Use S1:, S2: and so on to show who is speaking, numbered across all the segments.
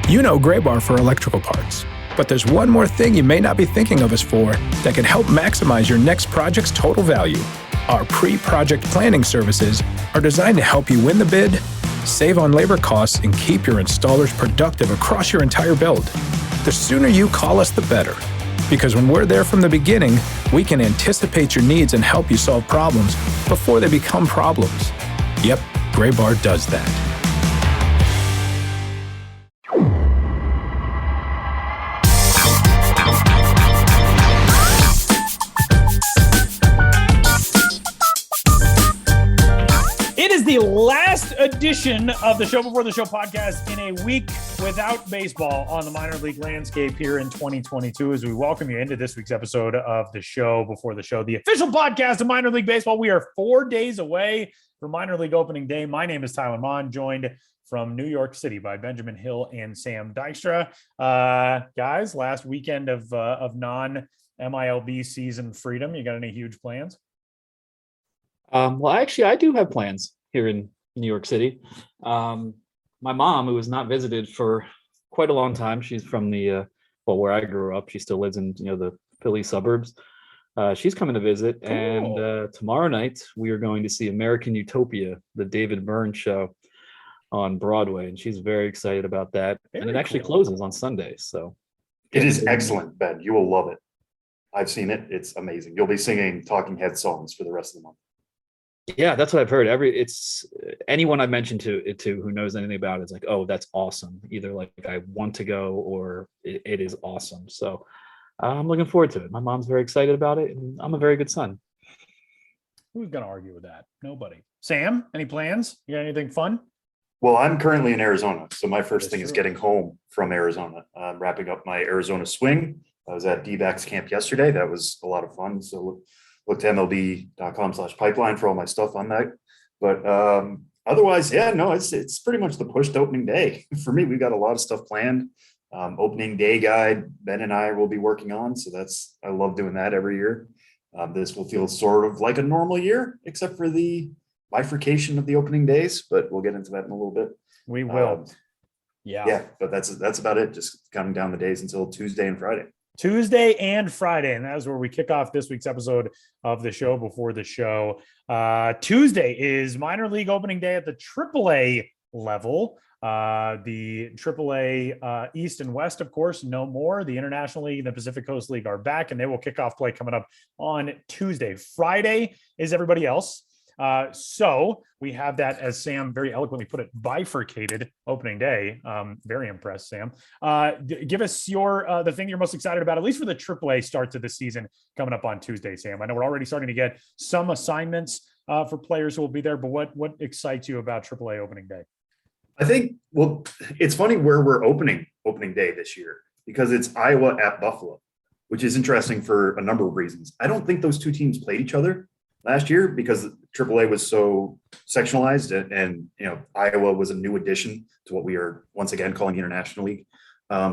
S1: You know Gray Bar for electrical parts, but there's one more thing you may not be thinking of us for that can help maximize your next project's total value. Our pre-project planning services are designed to help you win the bid, save on labor costs, and keep your installers productive across your entire build. The sooner you call us, the better. Because when we're there from the beginning, we can anticipate your needs and help you solve problems before they become problems. Yep, Gray Bar does that.
S2: It is the last edition of the Show Before the Show podcast in a week without baseball on the minor league landscape here in 2022 as we welcome you into this week's episode of the Show Before the Show, the official podcast of minor league baseball. We are 4 days away from minor league opening day. My name is Tyler Mon, joined from New York City by Benjamin Hill and Sam Dykstra. Guys, last weekend of non-MILB season freedom. You got any huge plans?
S3: Well, actually, I do have plans here in New York City. My mom, who has not visited for quite a long time, she's from where I grew up. She still lives in the Philly suburbs. She's coming to visit, cool. And tomorrow night we are going to see American Utopia, the David Byrne show on Broadway, and she's very excited about that. And it actually closes on Sunday, so
S4: it is excellent, Ben. You will love it. I've seen it. It's amazing. You'll be singing Talking Head songs for the rest of the month.
S3: Yeah, that's what I've heard. It's anyone I've mentioned to who knows anything about it's like, oh, that's awesome. Either like I want to go or it is awesome. So I'm looking forward to it. My mom's very excited about it, and I'm a very good son.
S2: Who's going to argue with that? Nobody. Sam, any plans? You got anything fun?
S4: Well, I'm currently in Arizona, so my first thing is getting home from Arizona. I'm wrapping up my Arizona swing. I was at D-backs camp yesterday. That was a lot of fun. So look to MLB.com/pipeline for all my stuff on that. But otherwise, yeah, no, it's pretty much the push to opening day. For me, we've got a lot of stuff planned. Opening day guide, Ben and I will be working on. So I love doing that every year. This will feel sort of like a normal year, except for the bifurcation of the opening days, but we'll get into that in a little bit.
S2: We will.
S4: Yeah, but that's about it. Just counting down the days until Tuesday and Friday.
S2: Tuesday and Friday, and that is where we kick off this week's episode of the Show Before the Show. Tuesday is minor league opening day at the AAA level. The AAA East and West, of course, no more. The International League and the Pacific Coast League are back, and they will kick off play coming up on Tuesday. Friday is everybody else. So we have that, as Sam very eloquently put it, bifurcated opening day. Very impressed, Sam. Give us the thing you're most excited about, at least for the AAA start to the season coming up on Tuesday, Sam. I know we're already starting to get some assignments for players who will be there, but what excites you about AAA opening day?
S4: I think, well, it's funny where we're opening day this year because it's Iowa at Buffalo, which is interesting for a number of reasons. I don't think those two teams played each other last year because AAA was so sectionalized and Iowa was a new addition to what we are once again calling the International League.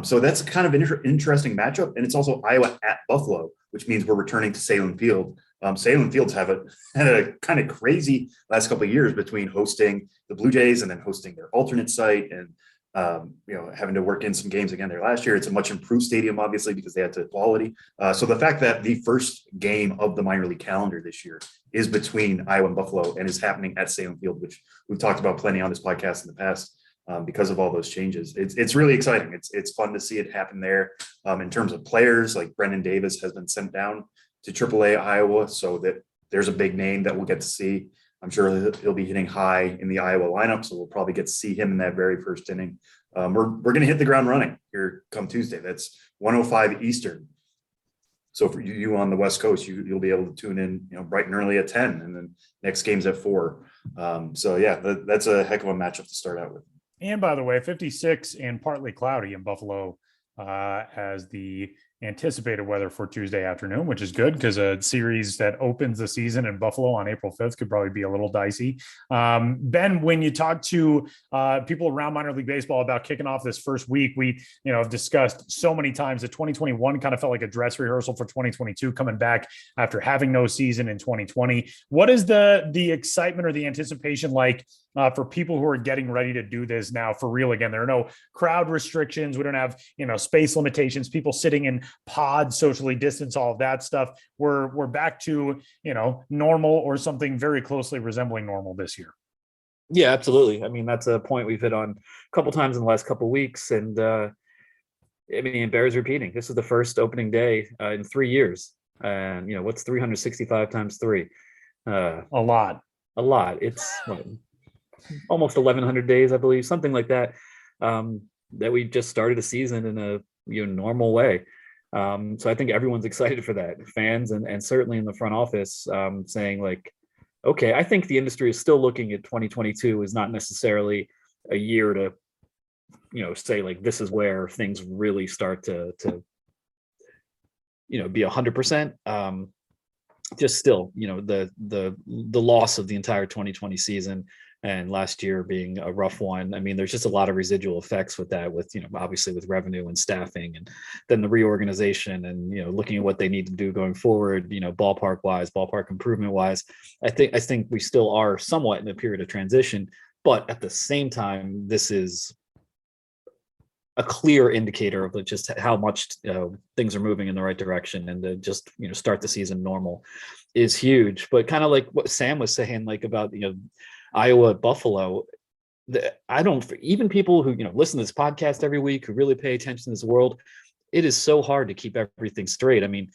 S4: So that's kind of an interesting matchup. And it's also Iowa at Buffalo, which means we're returning to Salem Field. Salem Fields had a kind of crazy last couple of years between hosting the Blue Jays and then hosting their alternate site and having to work in some games again there last year. It's a much improved stadium, obviously, because they had to quality. So the fact that the first game of the minor league calendar this year is between Iowa and Buffalo and is happening at Salem Field, which we've talked about plenty on this podcast in the past because of all those changes. It's really exciting. It's fun to see it happen there. In terms of players, like Brendan Davis has been sent down to AAA Iowa, so that there's a big name that we'll get to see. I'm sure he'll be hitting high in the Iowa lineup, so we'll probably get to see him in that very first inning. We're going to hit the ground running here come Tuesday. That's 1:05 Eastern. So for you on the West Coast, you'll be able to tune in, bright and early at 10, and then next game's at 4. So yeah, that's a heck of a matchup to start out with.
S2: And by the way, 56 and partly cloudy in Buffalo as the anticipated weather for Tuesday afternoon, which is good because a series that opens the season in Buffalo on April 5th could probably be a little dicey. Ben, when you talk to people around minor league baseball about kicking off this first week, we have discussed so many times that 2021 kind of felt like a dress rehearsal for 2022 coming back after having no season in 2020. What is the excitement or the anticipation like for people who are getting ready to do this now for real again? There are no crowd restrictions. We don't have, space limitations, people sitting in pods, socially distance, all of that stuff. We're back to, normal or something very closely resembling normal this year.
S3: Yeah, absolutely. I mean, that's a point we've hit on a couple times in the last couple of weeks. And it bears repeating. This is the first opening day in 3 years. And, what's 365 times 3?
S2: A lot.
S3: It's almost 1,100 days, I believe, something like that, that we just started a season in a normal way. So I think everyone's excited for that, fans and certainly in the front office, saying like, okay, I think the industry is still looking at 2022 as not necessarily a year to, say like this is where things really start to be 100%. Just still, the loss of the entire 2020 season and last year being a rough one. I mean, there's just a lot of residual effects with that, with, obviously with revenue and staffing, and then the reorganization and, looking at what they need to do going forward, ballpark improvement wise. I think we still are somewhat in a period of transition, but at the same time, this is a clear indicator of just how much things are moving in the right direction, and to just start the season normal is huge. But kind of like what Sam was saying, like about Iowa at Buffalo, I don't, even people who listen to this podcast every week, who really pay attention to this world, it is so hard to keep everything straight. I mean,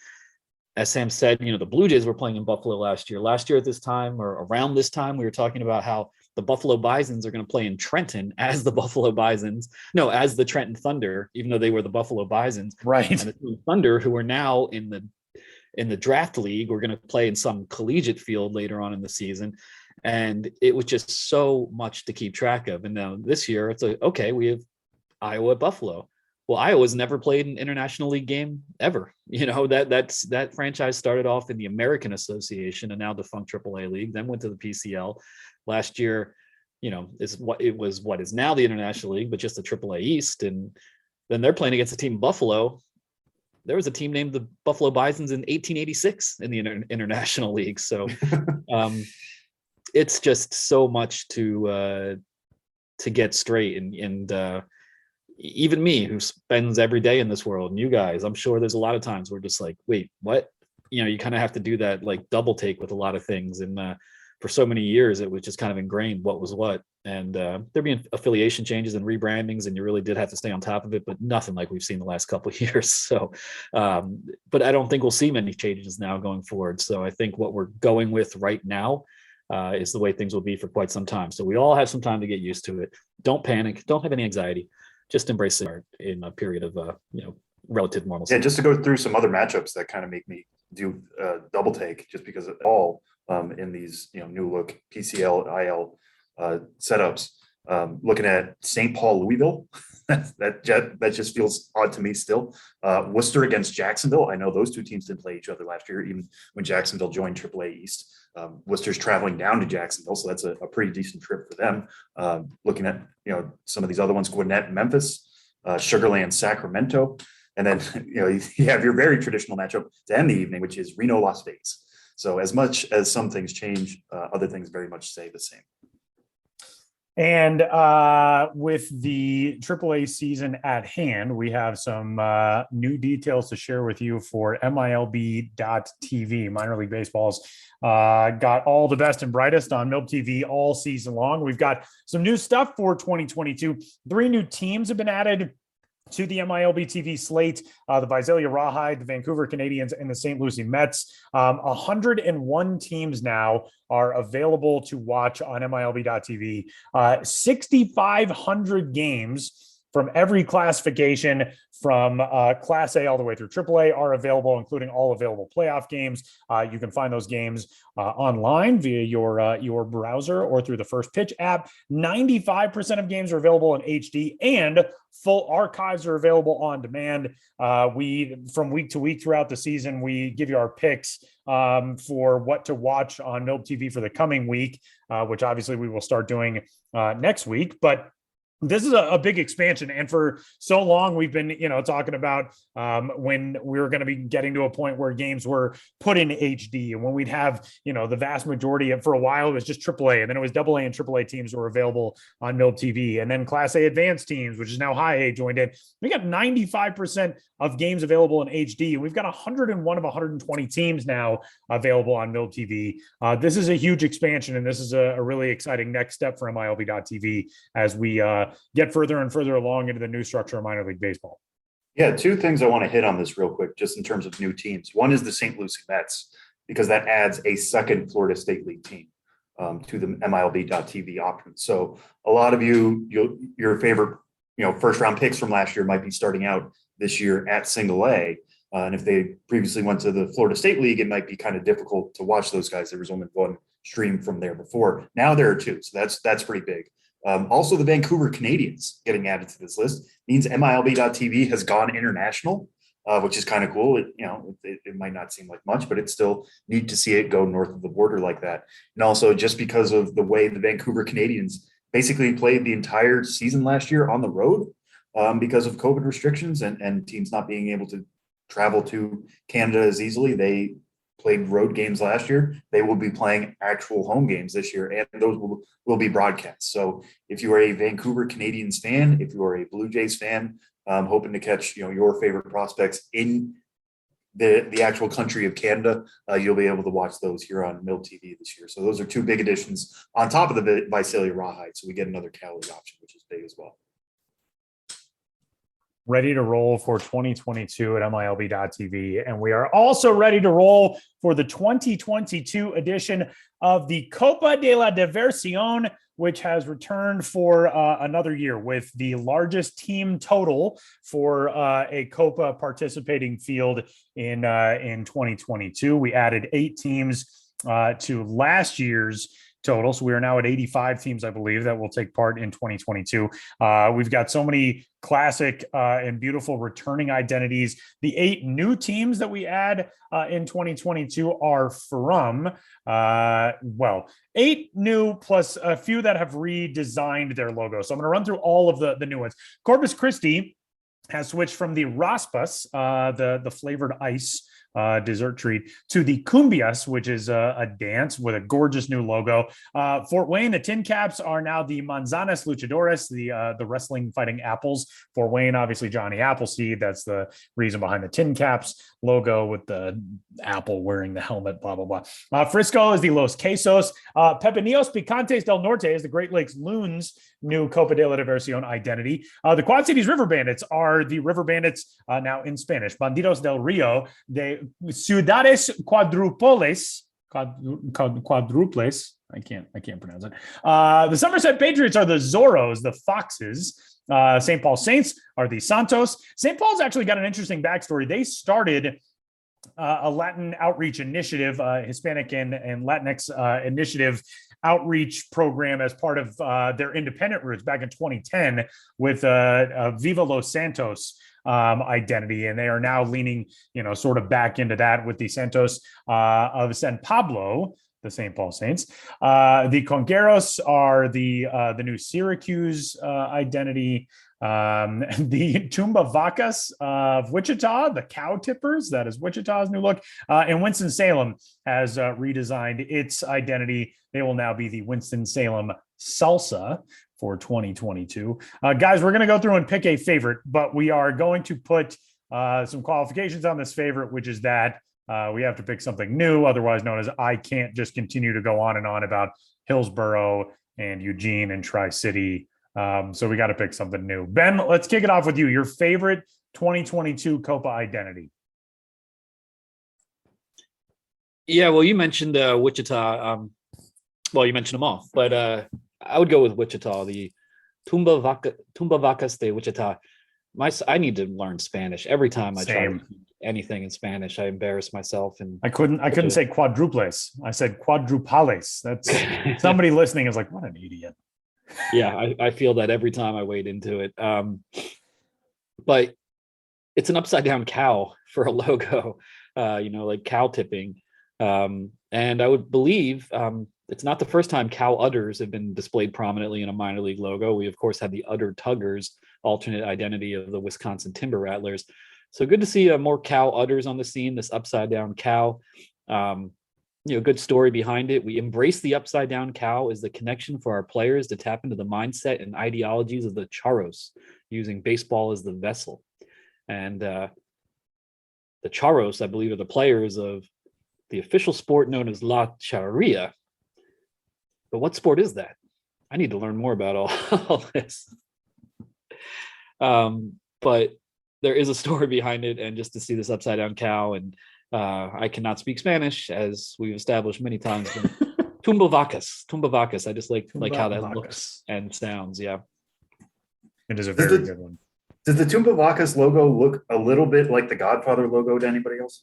S3: as Sam said, the Blue Jays were playing in Buffalo last year. Last year at this time, or around this time, we were talking about how the Buffalo Bisons are going to play in Trenton as the as the Trenton Thunder, even though they were the Buffalo Bisons.
S2: Right.
S3: And the Thunder, who are now in the draft league, we're going to play in some collegiate field later on in the season. And it was just so much to keep track of. And now this year, it's like, okay, we have Iowa at Buffalo. Well, Iowa's never played an international league game ever. That franchise started off in the American Association, and now defunct AAA league, then went to the PCL. Last year, is what is now the International League, but just the AAA East. And then they're playing against a team in Buffalo. There was a team named the Buffalo Bisons in 1886 in the International League. So it's just so much to get straight. And even me, who spends every day in this world, and you guys, I'm sure there's a lot of times we're just like, wait, what? You kind of have to do that like double take with a lot of things. And for so many years, it was just kind of ingrained what was what. And there'd be affiliation changes and rebrandings, and you really did have to stay on top of it, but nothing like we've seen the last couple of years. So, but I don't think we'll see many changes now going forward. So I think what we're going with right now is the way things will be for quite some time. So we all have some time to get used to it. Don't panic. Don't have any anxiety. Just embrace it in a period of, relative normalcy.
S4: Yeah, just to go through some other matchups that kind of make me do double take, just because of all in these new look PCL IL setups. Looking at St. Paul Louisville, that just feels odd to me still. Worcester against Jacksonville. I know those two teams didn't play each other last year, even when Jacksonville joined AAA East. Worcester's traveling down to Jacksonville, so that's a pretty decent trip for them. Looking at some of these other ones: Gwinnett, Memphis, Sugarland, Sacramento, and then you have your very traditional matchup to end the evening, which is Reno, Las Vegas. So as much as some things change, other things very much stay the same.
S2: And with the AAA season at hand, we have some new details to share with you for MILB.TV. Minor League Baseball's got all the best and brightest on MILB TV all season long. We've got some new stuff for 2022. 3 new teams have been added to the MILB TV slate: the Visalia Rawhide, the Vancouver Canadians, and the St. Lucie Mets. 101 teams now are available to watch on MILB.TV. 6,500 games from every classification from Class A all the way through AAA are available, including all available playoff games. You can find those games online via your browser or through the First Pitch app. 95% of games are available in HD, and full archives are available on demand. We, from week to week throughout the season, we give you our picks for what to watch on MILB TV for the coming week, which obviously we will start doing next week. But this is a big expansion, and for so long we've been, talking about when we were going to be getting to a point where games were put in HD, and when we'd have, the vast majority of, for a while it was just AAA, and then it was AA and AAA teams were available on MILB TV, and then Class A advanced teams, which is now High A, joined in. We got 95% of games available in HD, and we've got 101 of 120 teams now available on MILB TV. This is a huge expansion, and this is a really exciting next step for MILB.TV as we get further and further along into the new structure of minor league baseball.
S4: Yeah, two things I want to hit on this real quick, just in terms of new teams. One is the St. Lucie Mets, because that adds a second Florida State League team to the MILB.TV option. So a lot of your favorite, first round picks from last year might be starting out this year at Single A. And if they previously went to the Florida State League, it might be kind of difficult to watch those guys. There was only one stream from there before. Now there are two, so that's pretty big. Also, the Vancouver Canadians getting added to this list means MILB.TV has gone international, which is kind of cool. It might not seem like much, but it's still neat to see it go north of the border like that. And also, just because of the way the Vancouver Canadians basically played the entire season last year on the road because of COVID restrictions and teams not being able to travel to Canada as easily, they played road games last year. They will be playing actual home games this year, and those will be broadcast. So if you are a Vancouver Canadians fan, if you are a Blue Jays fan, hoping to catch your favorite prospects in the actual country of Canada, you'll be able to watch those here on MILB TV this year. So those are two big additions on top of the Visalia Rawhide. So we get another Cali option, which is big as well.
S2: Ready to roll for 2022 at MILB.TV. And we are also ready to roll for the 2022 edition of the Copa de la Diversión, which has returned for another year with the largest team total for a Copa participating field in 2022. We added 8 teams to last year's total. So we are now at 85 teams, I believe, that will take part in 2022. We've got so many classic and beautiful returning identities. The 8 new teams that we add in 2022 are from, 8 new plus a few that have redesigned their logo. So I'm going to run through all of the new ones. Corpus Christi has switched from the raspas, the flavored ice dessert treat, to the cumbias, which is a dance with a gorgeous new logo. Fort Wayne, the Tin Caps are now the Manzanas Luchadores, the wrestling fighting apples. Fort Wayne, obviously Johnny Appleseed. That's the reason behind the Tin Caps logo with the apple wearing the helmet, blah, blah, blah. Frisco is the Los Quesos. Pepinillos Picantes del Norte is the Great Lakes Loons' new Copa de la Diversión identity. The Quad Cities River Bandits are the River Bandits now in Spanish. Bandidos del Rio, de Ciudades Quadruples. Quadruples. I can't pronounce it. The Somerset Patriots are the Zorros, the Foxes. St. Paul Saints are the Santos. St. Paul's actually got an interesting backstory. They started a Latin outreach initiative, Hispanic and Latinx initiative outreach program as part of their independent roots back in 2010 with Viva Los Santos identity. And they are now leaning, sort of back into that with the Santos of San Pablo, the St. Paul Saints. The Conqueros are the new Syracuse identity. The Tumba Vacas of Wichita, the Cow Tippers, that is Wichita's new look. And Winston-Salem has redesigned its identity. They will now be the Winston-Salem Salsa for 2022. Guys, we're going to go through and pick a favorite, but we are going to put some qualifications on this favorite, which is that we have to pick something new, otherwise known as I can't just continue to go on and on about Hillsborough and Eugene and Tri-City. So we got to pick something new. Ben, let's kick it off with you. Your favorite 2022 Copa identity.
S3: Yeah, well, you mentioned Wichita. You mentioned them all, but I would go with Wichita, the Tumba Vacas de Wichita. I need to learn Spanish. Every time I try to do anything in Spanish, I embarrass myself. And
S2: I couldn't say quadruples. I said quadrupales. That's somebody listening is like, what an idiot.
S3: Yeah, I feel that every time I wade into it. But it's an upside down cow for a logo, like cow tipping. And I would believe it's not the first time cow udders have been displayed prominently in a minor league logo. We, of course, had the udder tuggers, alternate identity of the Wisconsin Timber Rattlers. So good to see more cow udders on the scene, this upside down cow. Good story behind it. We embrace the upside down cow as the connection for our players to tap into the mindset and ideologies of the Charros, using baseball as the vessel. And the Charros, I believe, are the players of the official sport known as La Charreria. But what sport is that? I need to learn more about all this. But there is a story behind it, and just to see this upside down cow, and I cannot speak Spanish, as we've established many times. Tumba Vacas. I just like how that looks and sounds. Yeah,
S2: it is a very good one.
S4: Does the Tumba Vacas logo look a little bit like the Godfather logo to anybody else?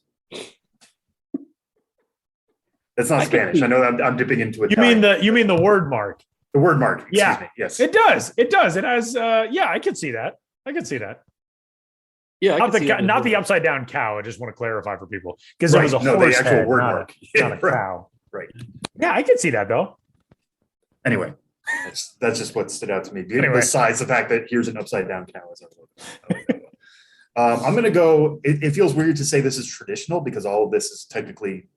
S4: That's not Spanish. I know I'm dipping into it.
S2: You mean the word mark?
S4: The word mark.
S2: Excuse
S4: me. Yes,
S2: it does. It does. It has. I could see that. Yeah, not the upside down cow. I just want to clarify for people because it was a horse
S4: the actual
S2: head,
S4: word mark,
S2: not a cow.
S4: Right.
S2: Yeah, I can see that though.
S4: Anyway, that's just what stood out to me. Besides the fact that here's an upside down cow as our logo. I'm going to go. It feels weird to say this is traditional because all of this is technically,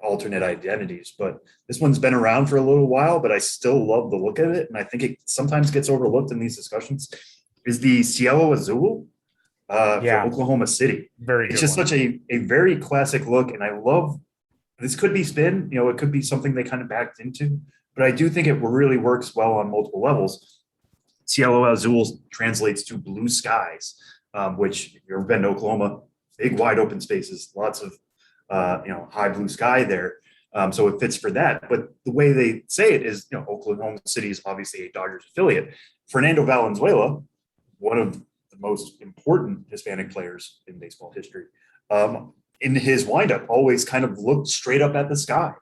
S4: alternate identities. But this one's been around for a little while, but I still love the look of it, and I think it sometimes gets overlooked in these discussions. Is the Cielo Azul for Oklahoma City?
S2: Very.
S4: It's just such a very classic look, and I love. This could be spin. It could be something they kind of backed into, but I do think it really works well on multiple levels. Cielo Azul translates to blue skies, which if you've ever been to Oklahoma, big wide open spaces, lots of high blue sky there. So it fits for that. But the way they say it is, Oklahoma City is obviously a Dodgers affiliate. Fernando Valenzuela, one of the most important Hispanic players in baseball history, in his windup always kind of looked straight up at the sky.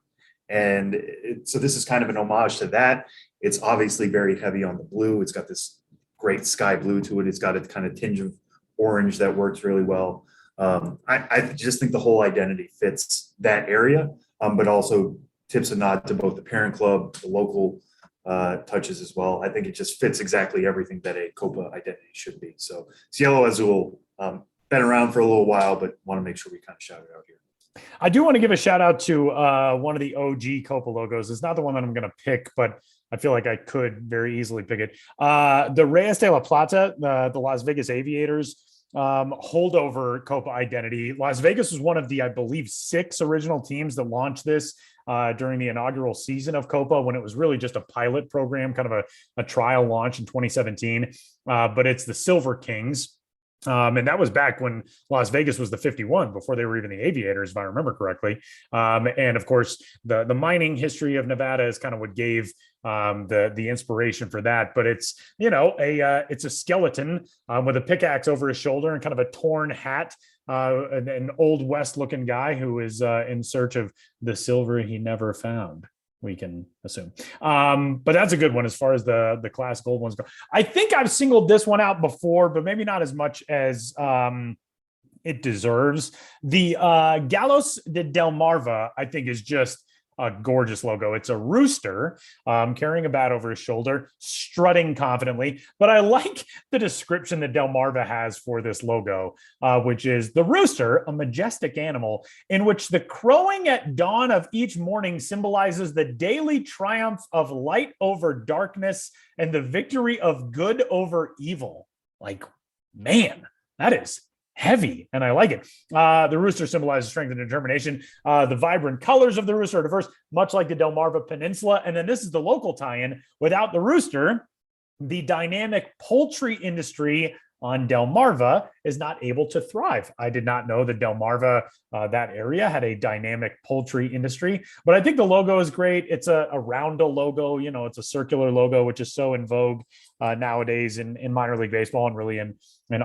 S4: And so this is kind of an homage to that. It's obviously very heavy on the blue. It's got this great sky blue to it. It's got a kind of tinge of orange that works really well. I just think the whole identity fits that area, but also tips a nod to both the parent club, the local touches as well. I think it just fits exactly everything that a Copa identity should be. So Cielo Azul, been around for a little while, but want to make sure we kind of shout it out here.
S2: I do want to give a shout out to one of the OG Copa logos. It's not the one that I'm going to pick, but I feel like I could very easily pick it. The Reyes de la Plata, the Las Vegas Aviators, holdover Copa identity. Las Vegas was one of the, I believe, 6 original teams that launched this during the inaugural season of Copa, when it was really just a pilot program, kind of a trial launch in 2017. But it's the Silver Kings. And that was back when Las Vegas was the 51, before they were even the Aviators, if I remember correctly. And of course, the mining history of Nevada is kind of what gave the inspiration for that. But it's, it's a skeleton with a pickaxe over his shoulder and kind of a torn hat, an old West looking guy who is in search of the silver he never found, we can assume. But that's a good one as far as the class gold ones go. I think I've singled this one out before, but maybe not as much as it deserves. The Gallos de Delmarva, I think, is just a gorgeous logo. It's a rooster carrying a bat over his shoulder, strutting confidently. But I like the description that Delmarva has for this logo, which is the rooster, a majestic animal in which the crowing at dawn of each morning symbolizes the daily triumph of light over darkness and the victory of good over evil. Like, man, that is heavy, and I like it. The rooster symbolizes strength and determination. The vibrant colors of the rooster are diverse, much like the Delmarva Peninsula. And then this is the local tie-in. Without the rooster, the dynamic poultry industry on Delmarva is not able to thrive. I did not know that Delmarva, that area, had a dynamic poultry industry, but I think the logo is great. It's a roundel logo, it's a circular logo, which is so in vogue nowadays in minor league baseball and really in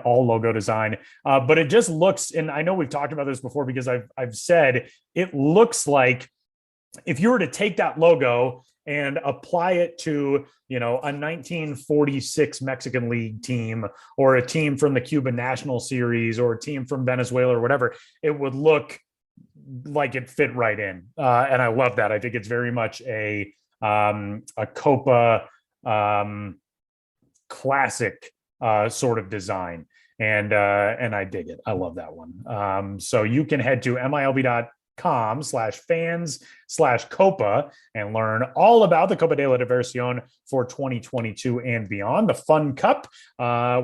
S2: all logo design. But it just looks, and I know we've talked about this before because I've said it looks like if you were to take that logo and apply it to, a 1946 Mexican League team or a team from the Cuban National Series or a team from Venezuela or whatever, it would look like it fit right in. And I love that. I think it's very much a Copa classic sort of design. And I dig it. I love that one. So you can head to milb.com/fans/Copa and learn all about the Copa de la Diversión for 2022 and beyond. The Fun Cup,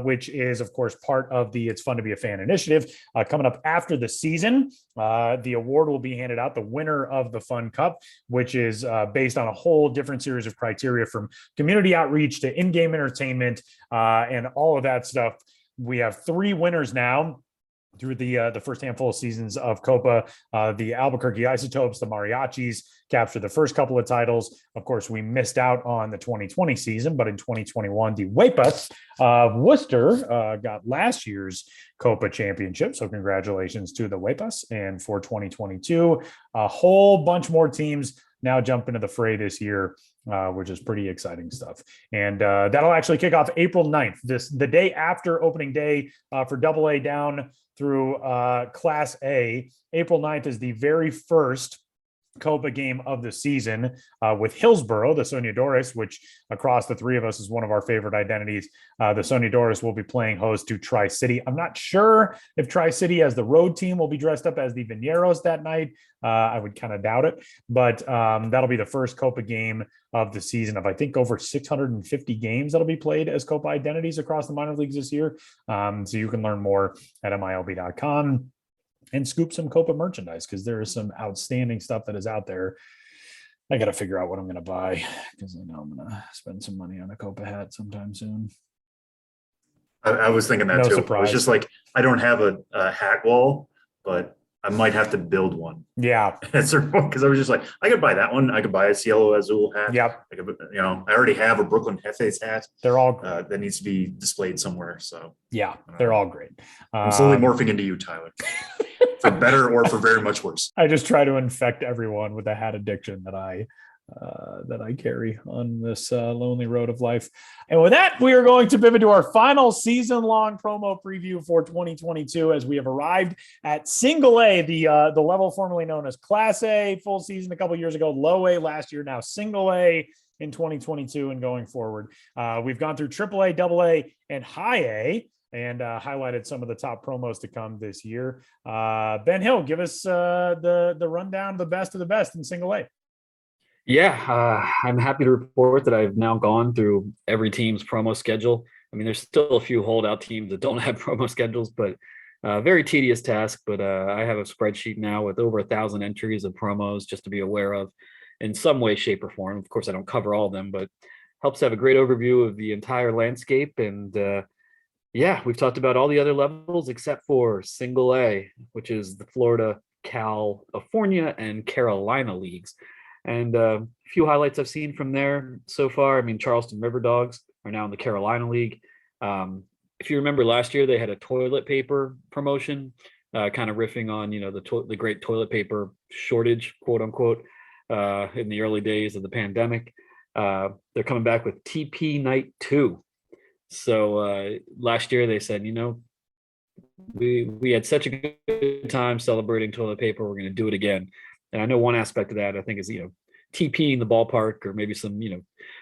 S2: which is, of course, part of the It's Fun to Be a Fan initiative, coming up after the season. The award will be handed out, the winner of the Fun Cup, which is based on a whole different series of criteria from community outreach to in-game entertainment and all of that stuff. We have 3 winners now through the first handful of seasons of Copa. The Albuquerque Isotopes, the Mariachis, captured the first couple of titles. Of course, we missed out on the 2020 season, but in 2021, the Huepas of Worcester got last year's Copa championship. So congratulations to the Huepas. And for 2022, a whole bunch more teams now jump into the fray this year, which is pretty exciting stuff. And that'll actually kick off April 9th, the day after opening day for AA down through Class A. April 9th is the very first Copa game of the season with Hillsboro, the Soñadores, which across the 3 of us is one of our favorite identities. The Soñadores will be playing host to Tri-City. I'm not sure if Tri-City as the road team will be dressed up as the Vineros that night. I would kind of doubt it, but that'll be the first Copa game of the season of, I think, over 650 games that'll be played as Copa identities across the minor leagues this year. So you can learn more at milb.com. and scoop some Copa merchandise because there is some outstanding stuff that is out there. I got to figure out what I'm going to buy because I know I'm going to spend some money on a Copa hat sometime soon.
S4: I was thinking that
S2: No
S4: too.
S2: surprise.
S4: It's just like, I don't have a hat wall, but I might have to build one.
S2: Yeah.
S4: Because I was just like, I could buy that one. I could buy a Cielo Azul hat.
S2: Yep.
S4: I could, I already have a Brooklyn Jefes hat.
S2: They're all
S4: that needs to be displayed somewhere. So
S2: yeah, they're all great.
S4: I'm slowly morphing into you, Tyler, for better or for very much worse.
S2: I just try to infect everyone with a hat addiction that I carry on this lonely road of life. And with that, we are going to pivot to our final season-long promo preview for 2022 as we have arrived at Single A, the level formerly known as Class A, full season a couple years ago, Low A last year, now Single A in 2022 and going forward. We've gone through Triple A, Double A, and High A, and highlighted some of the top promos to come this year. Ben Hill, give us the rundown, the best of the best in Single A.
S3: Yeah, I'm happy to report that I've now gone through every team's promo schedule. I mean, there's still a few holdout teams that don't have promo schedules, but very tedious task. But I have a spreadsheet now with over 1,000 entries of promos just to be aware of in some way, shape, or form. Of course, I don't cover all of them, but helps have a great overview of the entire landscape. And yeah, we've talked about all the other levels except for Single A, which is the Florida, California, and Carolina leagues. And a few highlights I've seen from there so far. I mean, Charleston River Dogs are now in the Carolina League. If you remember last year, they had a toilet paper promotion, kind of riffing on, the great toilet paper shortage, quote unquote, in the early days of the pandemic. They're coming back with TP Night 2. So last year they said, we had such a good time celebrating toilet paper. We're going to do it again. And I know one aspect of that, I think, is, TPing the ballpark or maybe some,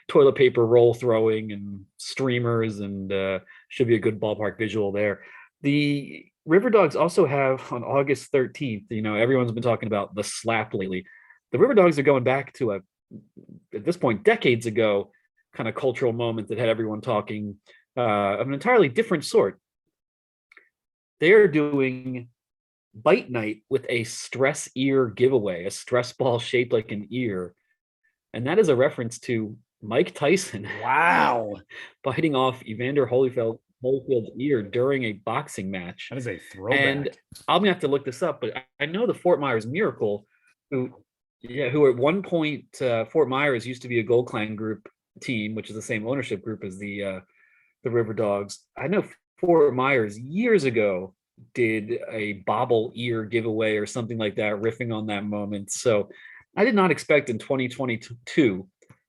S3: toilet paper roll throwing and streamers, and should be a good ballpark visual there. The River Dogs also have on August 13th, everyone's been talking about the slap lately. The River Dogs are going back to at this point, decades ago, kind of cultural moment that had everyone talking of an entirely different sort. They're doing Bite Night with a stress ear giveaway, a stress ball shaped like an ear. And that is a reference to Mike Tyson.
S2: Wow.
S3: Biting off Evander Holyfield Holyfield's ear during a boxing match.
S2: That is a throwback.
S3: And I'm gonna have to look this up, but I know the Fort Myers Miracle, who at one point Fort Myers used to be a Gold Clan group team, which is the same ownership group as the River Dogs. I know Fort Myers years ago did a bobble ear giveaway or something like that, riffing on that moment. So I did not expect in 2022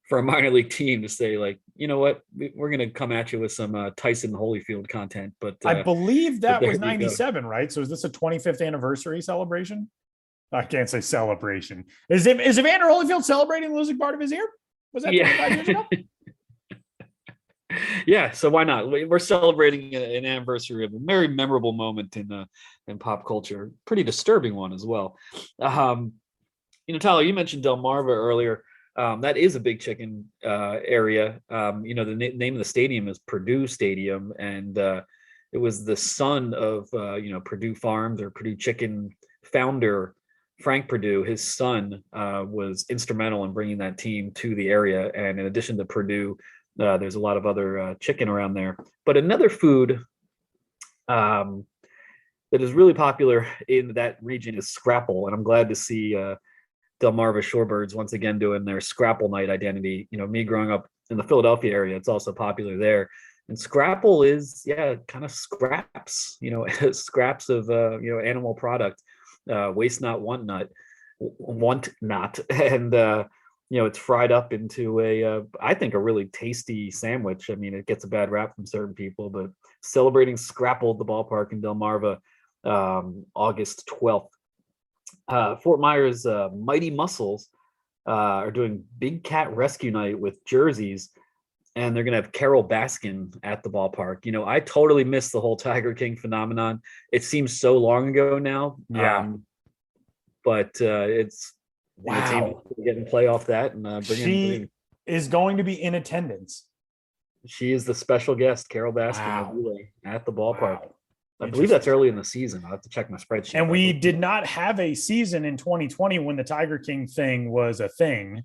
S3: for a minor league team to say, like, you know what, we're going to come at you with some Tyson Holyfield content. But
S2: I believe that was
S3: there you go.
S2: 97, right? So is this a 25th anniversary celebration? I can't say celebration. Is Evander Holyfield celebrating losing part of his ear? Was that 25 years ago?
S3: Yeah, so why not? We're celebrating an anniversary of a very memorable moment in pop culture. Pretty disturbing one as well. Tyler, you mentioned Delmarva earlier. That is a big chicken area. The name of the stadium is Purdue Stadium, and it was the son of Purdue Farms or Purdue Chicken founder Frank Purdue. His son was instrumental in bringing that team to the area, and in addition to Purdue, there's a lot of other chicken around there. But another food that is really popular in that region is scrapple, and I'm glad to see Delmarva Shorebirds once again doing their Scrapple Night identity. Me growing up in the Philadelphia area, it's also popular there. And Scrapple is, kind of scraps, scraps of, animal product, waste not, want not. And, it's fried up into I think a really tasty sandwich. I mean, it gets a bad rap from certain people, but celebrating Scrapple at the ballpark in Delmarva, August 12th. Fort Myers Mighty Muscles are doing Big Cat Rescue Night with jerseys, and they're going to have Carol Baskin at the ballpark. I totally missed the whole Tiger King phenomenon. It seems so long ago now.
S2: Yeah.
S3: But it's getting play off that and
S2: she is going to be in attendance.
S3: She is the special guest, Carol Baskin,
S2: Wow.
S3: at the ballpark.
S2: Wow.
S3: I believe that's early in the season. I'll have to check my spreadsheet.
S2: And we did not have a season in 2020 when the Tiger King thing was a thing.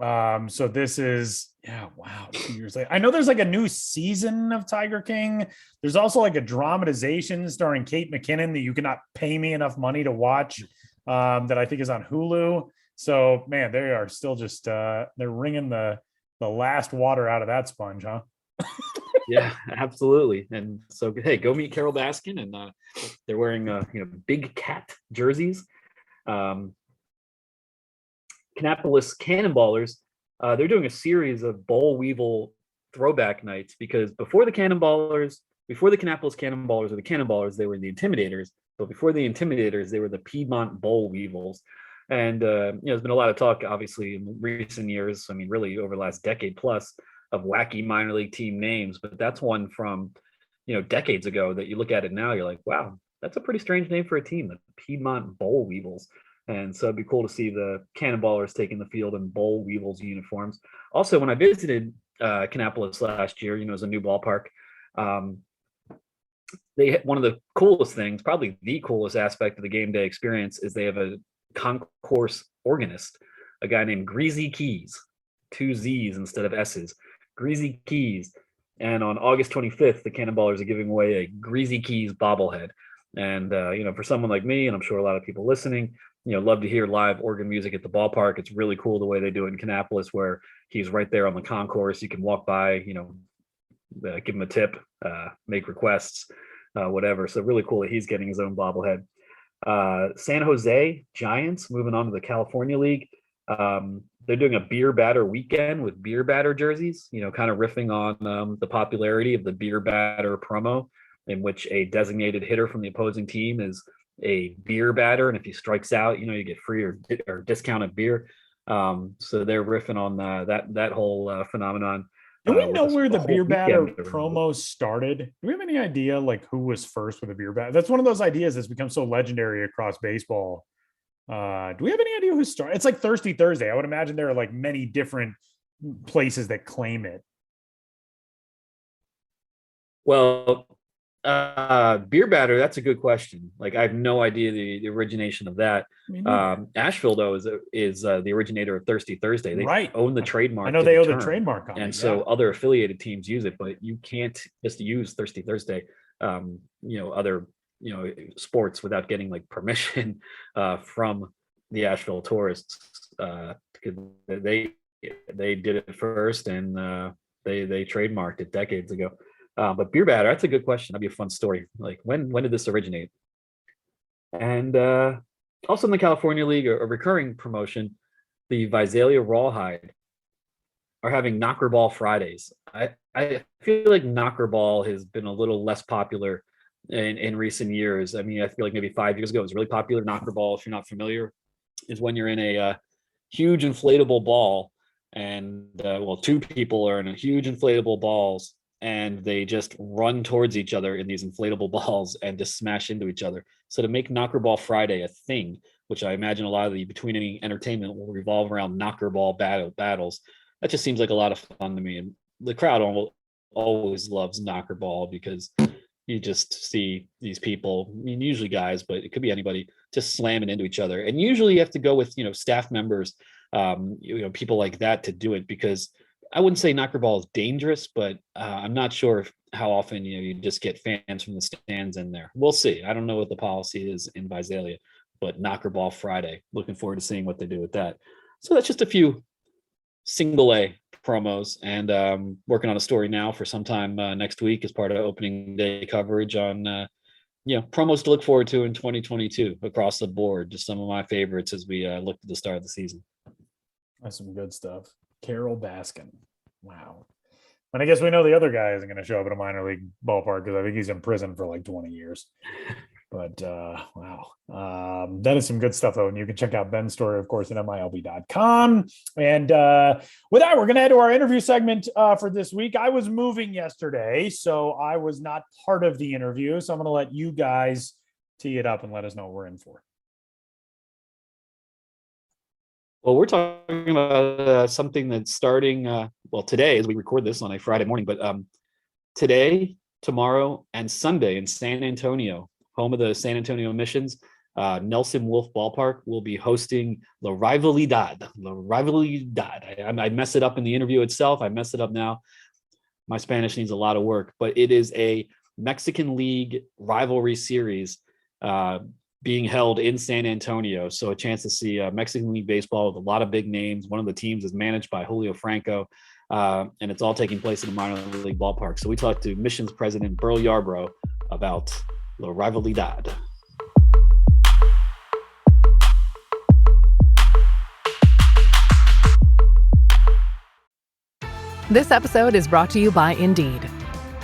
S2: So this is, 2 years later. I know there's like a new season of Tiger King. There's also like a dramatization starring Kate McKinnon that you cannot pay me enough money to watch, that I think is on Hulu. So, man, they are still just, they're wringing the last water out of that sponge, huh?
S3: Yeah, absolutely. And so, hey, go meet Carol Baskin, and they're wearing Big Cat jerseys. Kannapolis Cannonballers, they're doing a series of Boll Weevil throwback nights, because before the Kannapolis Cannonballers or the Cannonballers, they were the Intimidators, but before the Intimidators, they were the Piedmont Boll Weevils. And there's been a lot of talk, obviously, in recent years. I mean, really over the last decade plus, of wacky minor league team names, but that's one from decades ago that you look at it now, you're like, wow, that's a pretty strange name for a team, the Piedmont Boll Weevils. And so it'd be cool to see the Cannonballers taking the field in Boll Weevils uniforms. Also, when I visited Kannapolis last year, as a new ballpark, they one of the coolest things, probably the coolest aspect of the game day experience, is they have a concourse organist, a guy named Greasy Keys, 2 Z's instead of S's. Greasy Keys. And on August 25th, the Cannonballers are giving away a Greasy Keys bobblehead. And, for someone like me, and I'm sure a lot of people listening, love to hear live organ music at the ballpark. It's really cool the way they do it in Kannapolis, where he's right there on the concourse. You can walk by, give him a tip, make requests, whatever. So really cool that he's getting his own bobblehead. San Jose Giants moving on to the California League. They're doing a beer batter weekend with beer batter jerseys, kind of riffing on the popularity of the beer batter promo, in which a designated hitter from the opposing team is a beer batter. And if he strikes out, you get free or discounted beer. So they're riffing on that whole phenomenon.
S2: Do we know where the beer batter promo started? Do we have any idea like who was first with a beer batter? That's one of those ideas that's become so legendary across baseball. Do we have any idea who started? It's like Thirsty Thursday. I would imagine there are like many different places that claim it.
S3: Well, Beer batter, that's a good question. Like, I have no idea the origination of that.
S2: Me neither.
S3: Asheville, though, is the originator of Thirsty Thursday. They
S2: Right.
S3: own the trademark.
S2: I know
S3: to
S2: they
S3: the
S2: own the
S3: term.
S2: trademark on
S3: And
S2: it.
S3: so
S2: Yeah.
S3: other affiliated teams use it, but you can't just use Thirsty Thursday, other, sports without getting like permission from the Asheville tourists. Because they did it first, and they trademarked it decades ago. But beer batter, that's a good question. That'd be a fun story. Like, when did this originate? And also in the California League, a recurring promotion, the Visalia Rawhide are having Knocker Ball Fridays. I feel like Knocker Ball has been a little less popular in recent years. I mean, I feel like maybe 5 years ago it was really popular. Knocker Ball, if you're not familiar, is when you're in a huge inflatable ball, and two people are in a huge inflatable balls, and they just run towards each other in these inflatable balls and just smash into each other. So to make Knocker Ball Friday a thing, which I imagine a lot of the between any entertainment will revolve around knocker ball battles, that just seems like a lot of fun to me. And the crowd always loves knocker ball, because you just see these people, I mean, usually guys, but it could be anybody, just slamming into each other. And usually you have to go with, staff members, people like that to do it, because I wouldn't say knocker ball is dangerous, but I'm not sure how often you just get fans from the stands in there. We'll see. I don't know what the policy is in Visalia, but knocker ball Friday. Looking forward to seeing what they do with that. So that's just a few single A promos, and working on a story now for sometime next week as part of opening day coverage on promos to look forward to in 2022 across the board. Just some of my favorites as we look to the start of the season.
S2: That's some good stuff. Carol Baskin. Wow. And I guess we know the other guy isn't going to show up at a minor league ballpark because I think he's in prison for like 20 years. But wow. That is some good stuff, though. And you can check out Ben's story, of course, at MILB.com. And with that, we're going to head to our interview segment for this week. I was moving yesterday, so I was not part of the interview. So I'm going to let you guys tee it up and let us know what we're in for.
S3: Well, we're talking about something that's starting, today, as we record this on a Friday morning, but today, tomorrow, and Sunday in San Antonio, home of the San Antonio Missions, Nelson Wolff Ballpark will be hosting La Rivalidad. La Rivalidad. I mess it up in the interview itself. I mess it up now. My Spanish needs a lot of work, but it is a Mexican League rivalry series being held in San Antonio. So a chance to see Mexican League baseball with a lot of big names. One of the teams is managed by Julio Franco, and it's all taking place in a minor league ballpark. So we talked to Missions President Burl Yarbrough about La Rivalidad.
S5: This episode is brought to you by Indeed.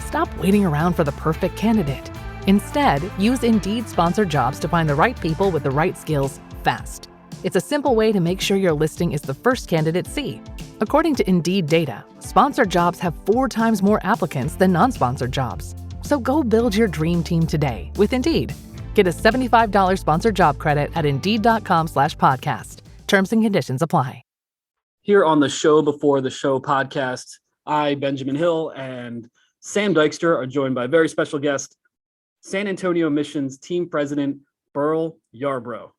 S5: Stop waiting around for the perfect candidate. Instead, use Indeed sponsored jobs to find the right people with the right skills fast. It's a simple way to make sure your listing is the first candidates see. According to Indeed data, sponsored jobs have 4 times more applicants than non-sponsored jobs. So go build your dream team today with Indeed. Get a $75 sponsored job credit at Indeed.com/podcast. Terms and conditions apply.
S3: Here on the Show Before the Show podcast, I, Benjamin Hill, and Sam Dykstra are joined by a very special guest, San Antonio Missions team president, Burl Yarbrough.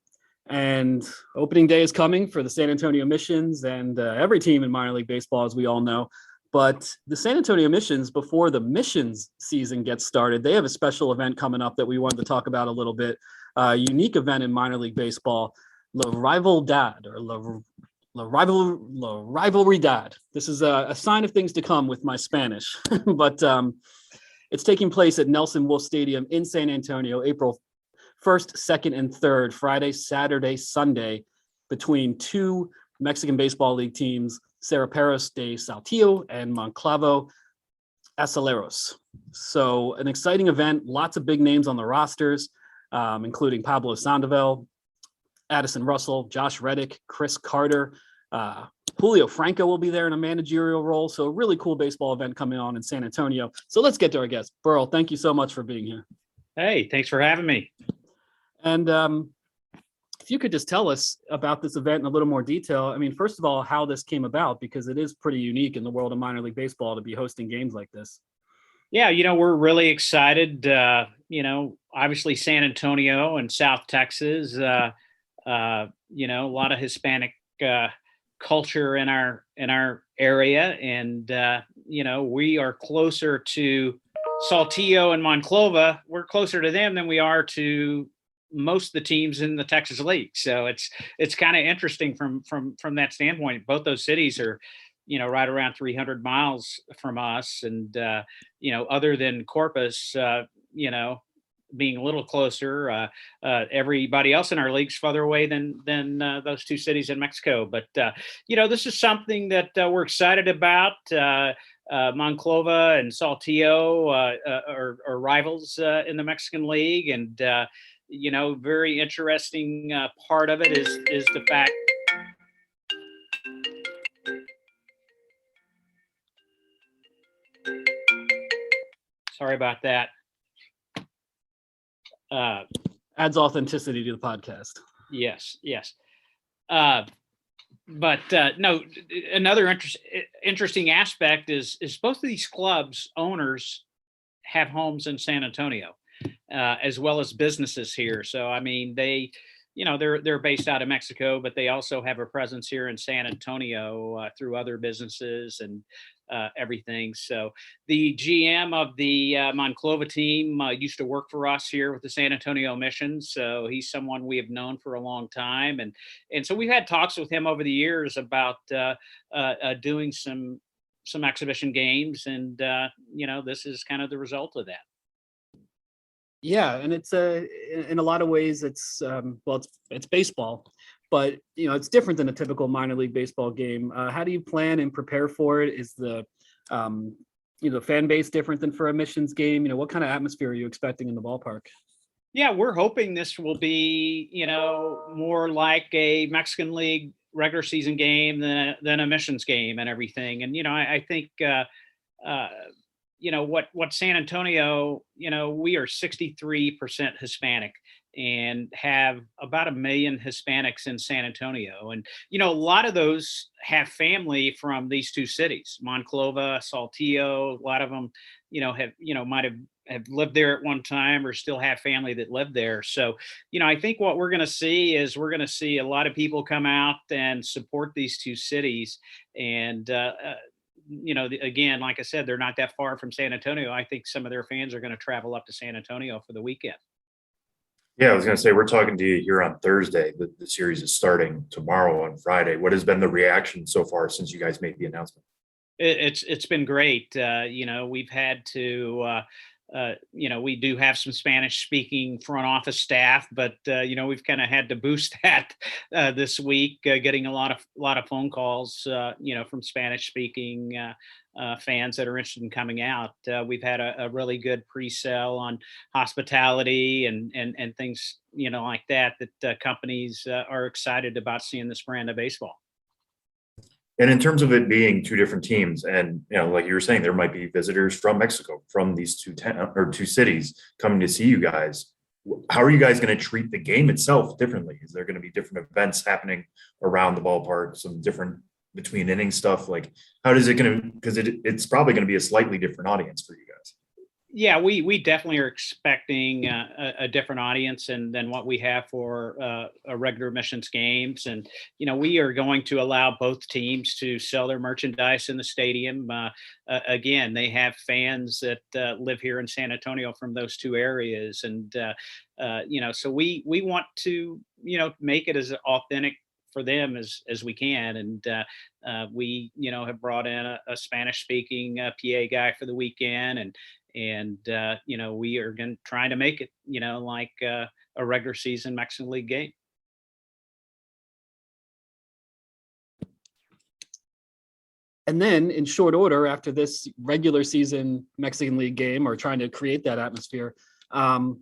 S3: And opening day is coming for the San Antonio Missions and every team in minor league baseball, as we all know. But the San Antonio Missions, before the Missions season gets started, they have a special event coming up that we wanted to talk about a little bit. A unique event in minor league baseball, La Rivalidad, or La Rivalidad. This is a sign of things to come with my Spanish, but it's taking place at Nelson Wolff Stadium in San Antonio, April 1st, 2nd, and 3rd, Friday, Saturday, Sunday, between 2 Mexican Baseball League teams, Cerraperos de Saltillo and Monclavo Aceleros. So an exciting event, lots of big names on the rosters, including Pablo Sandoval, Addison Russell, Josh Reddick, Chris Carter, Julio Franco will be there in a managerial role. So a really cool baseball event coming on in San Antonio. So let's get to our guest. Burl, thank you so much for being here.
S6: Hey, thanks for having me.
S3: And if you could just tell us about this event in a little more detail. I mean, first of all, how this came about, because it is pretty unique in the world of minor league baseball to be hosting games like this.
S6: Yeah, we're really excited. Obviously San Antonio and South Texas. A lot of Hispanic uh, culture in our area, and we are closer to Saltillo and Monclova. We're closer to them than we are to most of the teams in the Texas League. So it's kind of interesting from that standpoint. Both those cities are, right around 300 miles from us, and other than Corpus, being a little closer. Everybody else in our league's farther away than those two cities in Mexico. But this is something that we're excited about. Monclova and Saltillo are rivals in the Mexican League, and very interesting part of it is the fact. Sorry about that.
S3: Adds authenticity to the podcast.
S6: Yes. But no, another interesting aspect is both of these clubs owners have homes in San Antonio, as well as businesses here. So I mean, they're based out of Mexico, but they also have a presence here in San Antonio through other businesses and everything. So the GM of the Monclova team used to work for us here with the San Antonio Missions. So he's someone we have known for a long time, and so we've had talks with him over the years about doing some exhibition games, and this is kind of the result of that.
S3: Yeah, and it's in a lot of ways it's it's baseball, but it's different than a typical minor league baseball game. How do you plan and prepare for it? Is the fan base different than for a Missions game? What kind of atmosphere are you expecting in the ballpark?
S6: Yeah, we're hoping this will be more like a Mexican League regular season game than a Missions game and everything. And I think what San Antonio, we are 63% Hispanic and have about 1 million Hispanics in San Antonio. And, a lot of those have family from these two cities, Monclova, Saltillo. A lot of them, might have lived there at one time or still have family that live there. So, I think what we're going to see is a lot of people come out and support these two cities. And, again, like I said, they're not that far from San Antonio. I think some of their fans are going to travel up to San Antonio for the weekend.
S4: Yeah, I was going to say, we're talking to you here on Thursday. The series is starting tomorrow on Friday. What has been the reaction so far since you guys made the announcement?
S6: It's been great. We've had to, we do have some Spanish speaking front office staff, but we've kind of had to boost that this week, getting a lot of phone calls, from Spanish speaking fans that are interested in coming out. We've had a really good pre-sale on hospitality and things, like that companies are excited about seeing this brand of baseball.
S4: And in terms of it being two different teams, and like you were saying, there might be visitors from Mexico, from these two cities coming to see you guys. How are you guys going to treat the game itself differently? Is there going to be different events happening around the ballpark, some different between inning stuff? Like, how is it going to? Because it's probably going to be a slightly different audience for you guys.
S6: Yeah, we definitely are expecting a different audience than what we have for a regular Missions games. And, we are going to allow both teams to sell their merchandise in the stadium. Again, they have fans that live here in San Antonio from those two areas. And, so we want to, make it as authentic for them as we can. And we, have brought in a Spanish speaking PA guy for the weekend, and we are trying to make it, like a regular season Mexican League game.
S3: And then in short order, after this regular season Mexican League game, or trying to create that atmosphere, then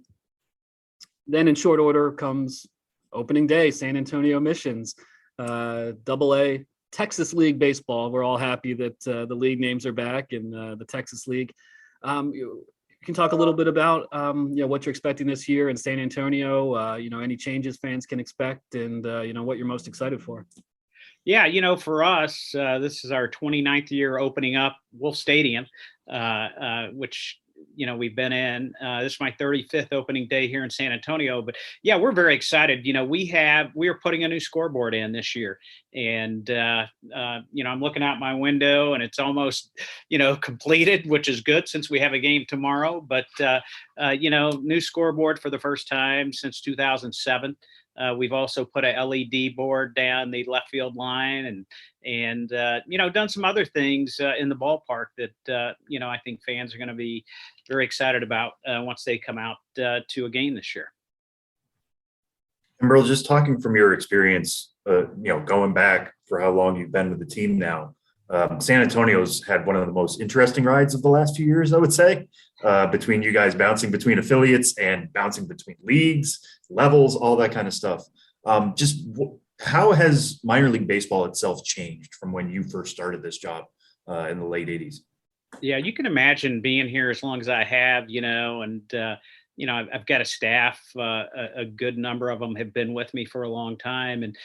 S3: in short order comes opening day, San Antonio Missions, AA Texas League baseball. We're all happy that the league names are back in the Texas League. You can talk a little bit about what you're expecting this year in San Antonio, any changes fans can expect, and what you're most excited for.
S6: Yeah, for us, this is our 29th year opening up Wolf Stadium, which we've been in. This is my 35th opening day here in San Antonio, but yeah, we're very excited. We are putting a new scoreboard in this year, and I'm looking out my window, and it's almost completed, which is good since we have a game tomorrow. But new scoreboard for the first time since 2007. We've also put a LED board down the left field line, and done some other things in the ballpark that I think fans are going to be very excited about once they come out to a game this year.
S4: And Merle, just talking from your experience, going back for how long you've been with the team now, San Antonio's had one of the most interesting rides of the last few years, I would say, between you guys bouncing between affiliates and bouncing between leagues, levels, all that kind of stuff. How has minor league baseball itself changed from when you first started this job in the late 80s?
S6: Yeah, you can imagine being here as long as I have, and I've got a staff. A good number of them have been with me for a long time, and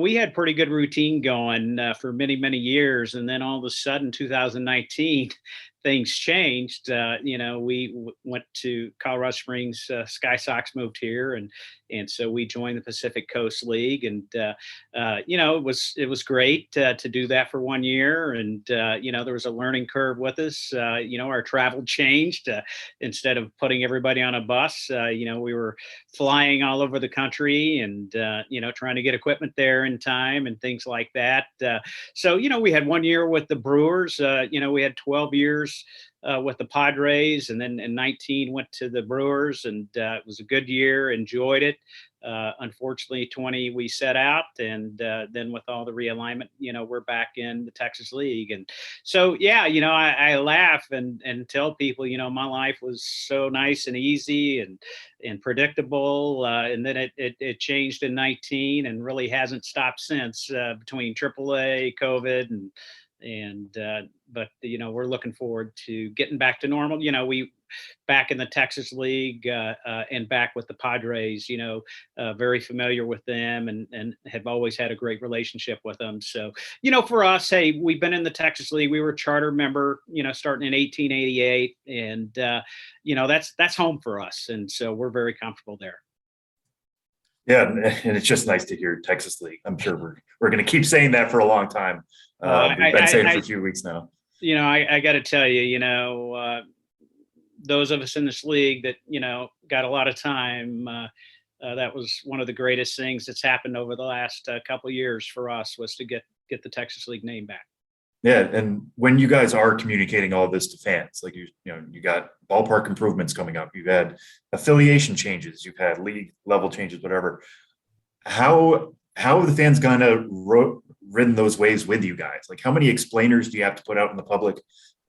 S6: we had pretty good routine going for many, many years, and then all of a sudden, 2019, things changed. We went to Colorado Springs. Sky Sox moved here, and so we joined the Pacific Coast League, and it was great to do that for 1 year, and there was a learning curve with us. Our travel changed. Instead of putting everybody on a bus, we were flying all over the country, and trying to get equipment there in time and things like that. So we had 1 year with the Brewers. We had 12 years with the Padres, and then in 19 went to the Brewers, and it was a good year, enjoyed it. Unfortunately, 20 we set out, and then with all the realignment, we're back in the Texas League. And so, yeah, I laugh and tell people, my life was so nice and easy and predictable, and then it changed in 19 and really hasn't stopped since, between AAA, COVID, but we're looking forward to getting back to normal. We back in the Texas League, and back with the Padres, very familiar with them, and have always had a great relationship with them. So, for us, hey, we've been in the Texas League. We were a charter member, starting in 1888, and that's home for us, and so we're very comfortable there.
S4: Yeah, and it's just nice to hear Texas League. I'm sure we're going to keep saying that for a long time. We've been saying it for a few weeks now.
S6: I got to tell you, those of us in this league that got a lot of time. That was one of the greatest things that's happened over the last couple of years for us, was to get the Texas League name back.
S4: Yeah, and when you guys are communicating all this to fans, like you got ballpark improvements coming up, you've had affiliation changes, you've had league level changes, whatever. How have the fans gonna ridden those waves with you guys? Like, how many explainers do you have to put out in the public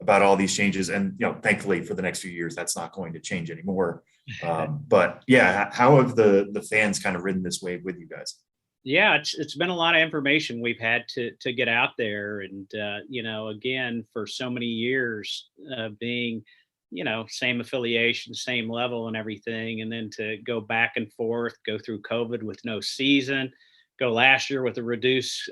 S4: about all these changes? And thankfully for the next few years, that's not going to change anymore. But yeah, how have the fans kind of ridden this wave with you guys?
S6: Yeah, it's been a lot of information we've had to get out there, and again, for so many years, being same affiliation, same level, and everything, and then to go back and forth, go through COVID with no season, go last year with a reduced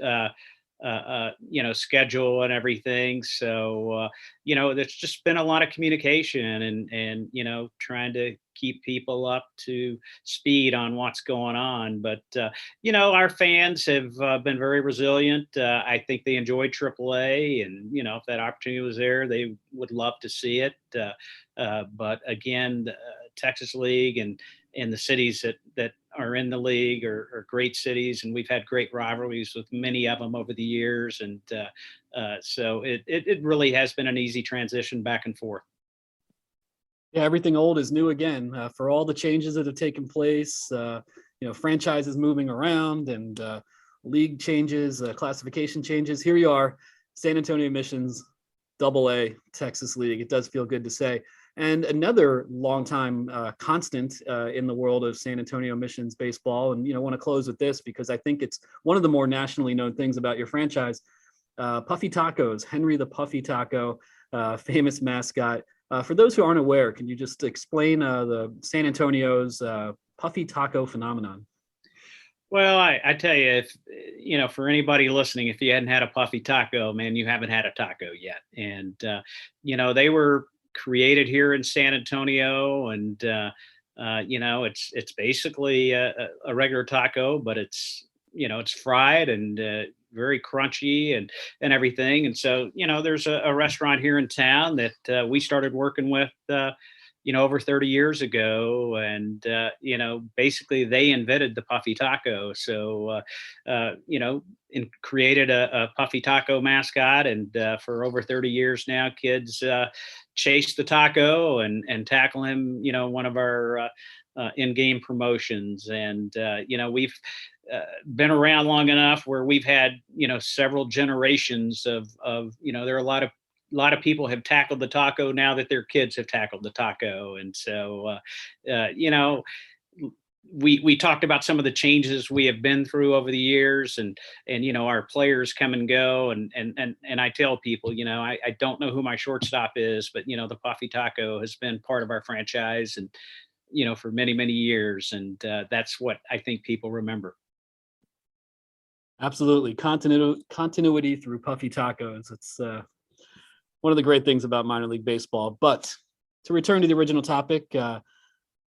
S6: schedule and everything. So, there's just been a lot of communication and trying to keep people up to speed on what's going on. But, our fans have been very resilient. I think they enjoyed AAA, and, if that opportunity was there, they would love to see it. But again, the Texas League and the cities that are in the league are great cities, and we've had great rivalries with many of them over the years. And so it really has been an easy transition back and forth.
S3: Yeah, everything old is new again. For all the changes that have taken place, franchises moving around and league changes, classification changes. Here you are, San Antonio Missions, AA Texas League. It does feel good to say. And another longtime constant in the world of San Antonio Missions baseball, and I want to close with this because I think it's one of the more nationally known things about your franchise. Puffy Tacos, Henry the Puffy Taco, famous mascot. For those who aren't aware, can you just explain the San Antonio's Puffy Taco phenomenon?
S6: Well, I tell you, if for anybody listening, if you hadn't had a puffy taco, man, you haven't had a taco yet. And they were created here in San Antonio, and it's basically a regular taco, but it's fried and very crunchy and everything. And so there's a restaurant here in town that we started working with. Over 30 years ago. And, basically they invented the puffy taco. So, created a puffy taco mascot. And for over 30 years now, kids chase the taco and tackle him, one of our in-game promotions. And, we've been around long enough where we've had, several generations of there are a lot of people have tackled the taco now that their kids have tackled the taco. And so, we talked about some of the changes we have been through over the years, and our players come and go. And I tell people, I don't know who my shortstop is, but, the Puffy Taco has been part of our franchise and, for many, many years. And that's what I think people remember.
S3: Absolutely. Continuity through Puffy Tacos. It's one of the great things about minor league baseball. But to return to the original topic,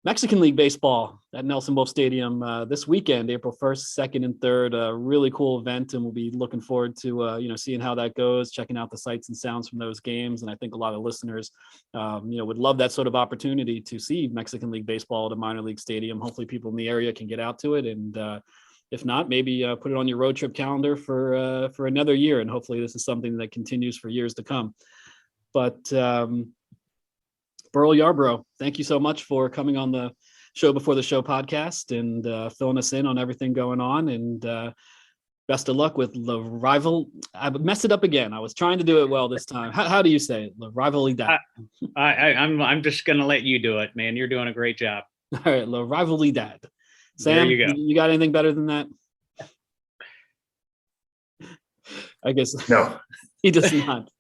S3: Mexican League Baseball at Nelson Wolff Stadium this weekend, April 1st, 2nd, and 3rd. A really cool event, and we'll be looking forward to seeing how that goes, checking out the sights and sounds from those games. And I think a lot of listeners, would love that sort of opportunity to see Mexican League Baseball at a minor league stadium. Hopefully, people in the area can get out to it, and if not, maybe put it on your road trip calendar for another year. And hopefully, this is something that continues for years to come. But Burl Yarbrough, thank you so much for coming on the Show Before the Show podcast and filling us in on everything going on. And best of luck with the rival. I messed it up again. I was trying to do it well this time. How do you say it? La Rivalidad.
S6: I'm just going to let you do it, man. You're doing a great job.
S3: All right, La Rivalidad. Sam,
S6: there you go.
S3: You got anything better than that? I guess
S4: No.
S3: He does not.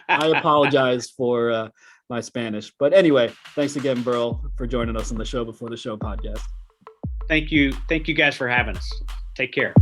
S3: I apologize for my Spanish. But anyway, thanks again, Burl, for joining us on the Show Before the Show podcast.
S6: Thank you. Thank you guys for having us. Take care.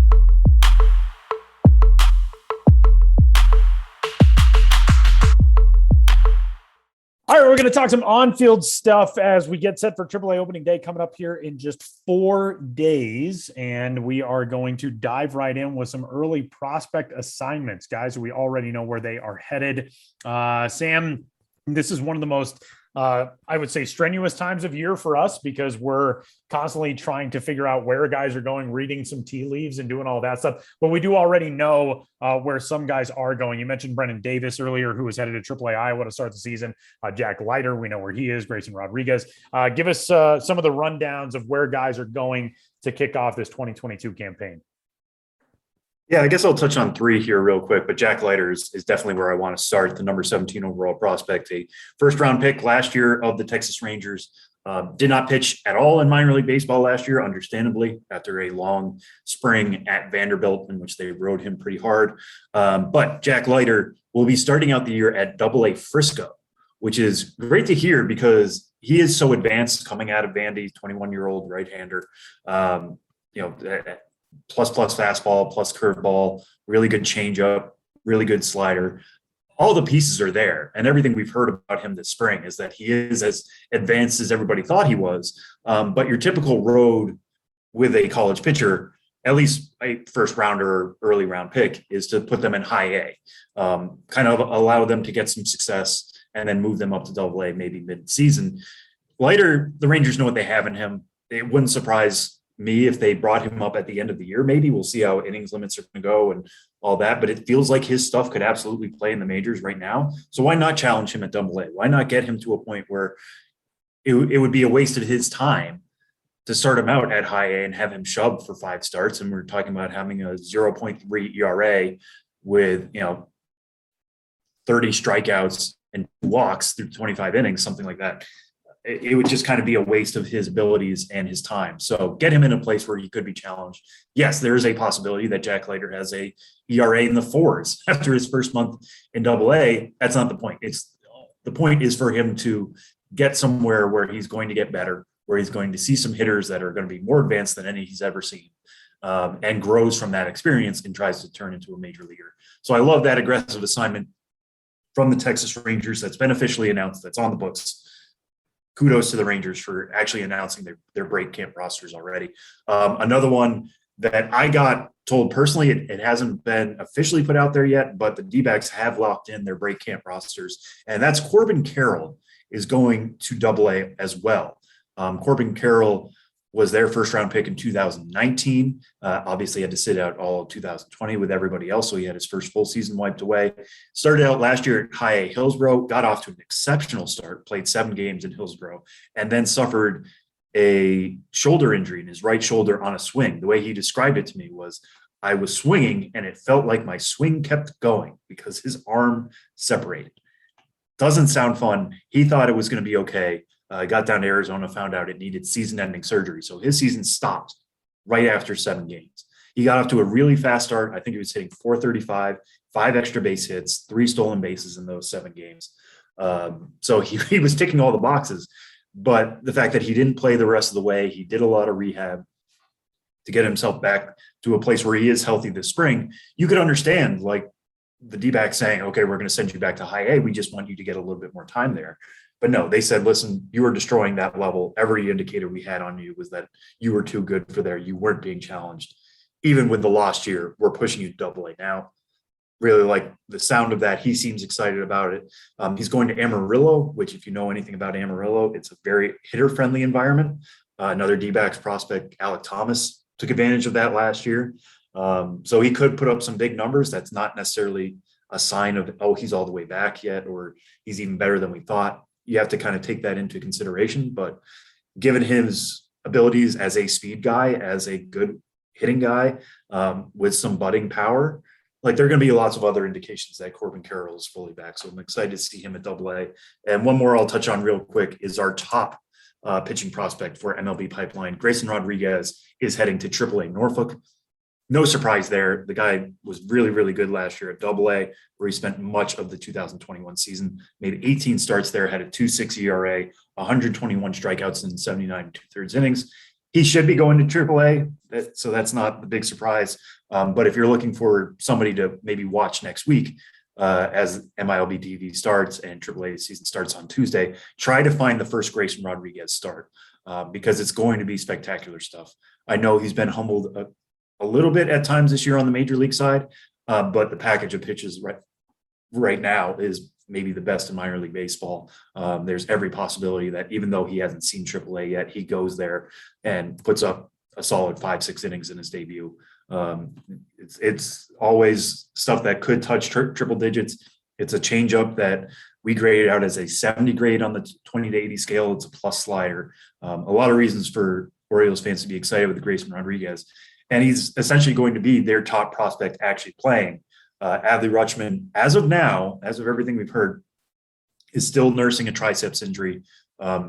S2: All right, we're going to talk some on-field stuff as we get set for AAA opening day coming up here in just 4 days. And we are going to dive right in with some early prospect assignments. Guys, we already know where they are headed. Sam, this is one of the most, I would say, strenuous times of year for us because we're constantly trying to figure out where guys are going, reading some tea leaves and doing all that stuff. But we do already know where some guys are going. You mentioned Brennan Davis earlier, who was headed to AAA Iowa to start the season. Jack Leiter, we know where he is. Grayson Rodriguez. Give us some of the rundowns of where guys are going to kick off this 2022 campaign.
S4: Yeah, I guess I'll touch on 3 here real quick, but Jack Leiter is definitely where I want to start, the number 17 overall prospect, a first-round pick last year of the Texas Rangers. Did not pitch at all in minor league baseball last year, understandably, after a long spring at Vanderbilt in which they rode him pretty hard. But Jack Leiter will be starting out the year at AA Frisco, which is great to hear because he is so advanced coming out of Vandy, 21-year-old right-hander. Plus fastball, plus curveball, really good changeup, really good slider. All the pieces are there. And everything we've heard about him this spring is that he is as advanced as everybody thought he was. But your typical road with a college pitcher, at least a first rounder or early round pick, is to put them in high A, kind of allow them to get some success and then move them up to AA maybe mid-season. Later, the Rangers know what they have in him. It wouldn't surprise me if they brought him up at the end of the year. Maybe we'll see how innings limits are going to go and all that, but it feels like his stuff could absolutely play in the majors right now. So why not challenge him at AA? Why not get him to a point where it would be a waste of his time to start him out at high A and have him shoved for 5 starts? And we're talking about having a 0.3 ERA with, 30 strikeouts and walks through 25 innings, something like that. It would just kind of be a waste of his abilities and his time. So get him in a place where he could be challenged. Yes, there is a possibility that Jack Leiter has a ERA in the 4s after his first month in AA. That's not the point. The point is for him to get somewhere where he's going to get better, where he's going to see some hitters that are going to be more advanced than any he's ever seen. and grows from that experience and tries to turn into a major leaguer. So I love that aggressive assignment from the Texas Rangers that's been officially announced, that's on the books. Kudos to the Rangers for actually announcing their break camp rosters already. Another one that I got told personally, it hasn't been officially put out there yet, but the D-backs have locked in their break camp rosters, and that's Corbin Carroll is going to Double-A as well. Corbin Carroll was their first round pick in 2019. Obviously had to sit out all of 2020 with everybody else. So he had his first full season wiped away. Started out last year at High A Hillsborough, got off to an exceptional start, played 7 games in Hillsborough, and then suffered a shoulder injury in his right shoulder on a swing. The way he described it to me was, I was swinging and it felt like my swing kept going because his arm separated. Doesn't sound fun. He thought it was going to be okay. Got down to Arizona, found out it needed season-ending surgery. So his season stopped right after 7 games. He got off to a really fast start. I think he was hitting .435, 5 extra base hits, 3 stolen bases in those 7 games. So he was ticking all the boxes. But the fact that he didn't play the rest of the way, he did a lot of rehab to get himself back to a place where he is healthy this spring. You could understand, like, the D-backs saying, okay, we're going to send you back to High A. We just want you to get a little bit more time there. But no, they said, listen, you were destroying that level. Every indicator we had on you was that you were too good for there. You weren't being challenged. Even with the lost year, we're pushing you to Double-A now. Really like the sound of that. He seems excited about it. He's going to Amarillo, which, if you know anything about Amarillo, it's a very hitter-friendly environment. Another D-backs prospect, Alec Thomas, took advantage of that last year. So he could put up some big numbers. That's not necessarily a sign of, oh, he's all the way back yet, or he's even better than we thought. You have to kind of take that into consideration. But given his abilities as a speed guy, as a good hitting guy, with some budding power, like, there are going to be lots of other indications that Corbin Carroll is fully back. So I'm excited to see him at Double-A. And one more I'll touch on real quick is our top pitching prospect for MLB Pipeline. Grayson Rodriguez is heading to Triple-A Norfolk. No surprise there. The guy was really, really good last year at Double-A, where he spent much of the 2021 season, made 18 starts there, had a 2.6 ERA, 121 strikeouts in 79 2/3 innings. He should be going to Triple-A, so that's not the big surprise. But if you're looking for somebody to maybe watch next week, as MILB TV starts and Triple-A season starts on Tuesday, try to find the first Grayson Rodriguez start, because it's going to be spectacular stuff. I know he's been humbled a little bit at times this year on the major league side, but the package of pitches right now is maybe the best in minor league baseball. There's every possibility that, even though he hasn't seen Triple-A yet, he goes there and puts up a solid 5-6 innings in his debut. It's always stuff that could touch triple digits. It's a changeup that we graded out as a 70 grade on the 20 to 80 scale. It's a plus slider. A lot of reasons for Orioles fans to be excited with the Grayson Rodriguez. And he's essentially going to be their top prospect actually playing. Adley Rutschman, as of now, as of everything we've heard, is still nursing a triceps injury.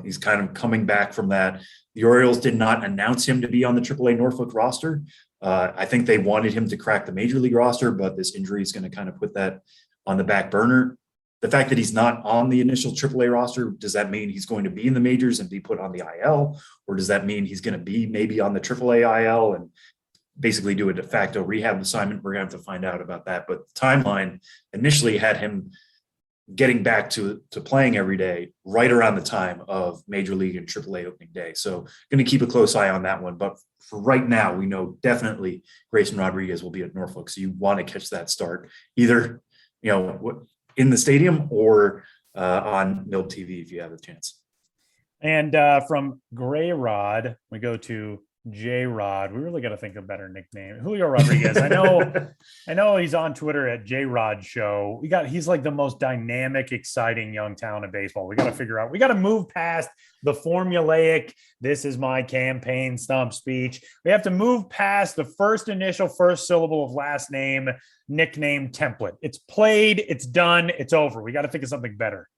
S4: He's kind of coming back from that. The Orioles did not announce him to be on the Triple-A Norfolk roster. I think they wanted him to crack the major league roster, but this injury is going to kind of put that on the back burner. The fact that he's not on the initial Triple-A roster, does that mean he's going to be in the majors and be put on the IL? Or does that mean he's going to be maybe on the Triple-A IL and basically do a de facto rehab assignment? We're going to have to find out about that. But the timeline initially had him getting back to playing every day right around the time of Major League and Triple-A opening day. So going to keep a close eye on that one. But for right now, we know definitely Grayson Rodriguez will be at Norfolk. So you want to catch that start either, in the stadium or on MILB TV if you have a chance.
S2: And from Gray Rod, we go to J Rod. We really got to think of a better nickname. Julio Rodriguez. I know he's on Twitter at J Rod Show. He's like the most dynamic, exciting young talent in baseball. We got to figure out, we got to move past the formulaic, this is my campaign stump speech. We have to move past the first syllable of last name, nickname template. It's played, it's done, it's over. We got to think of something better.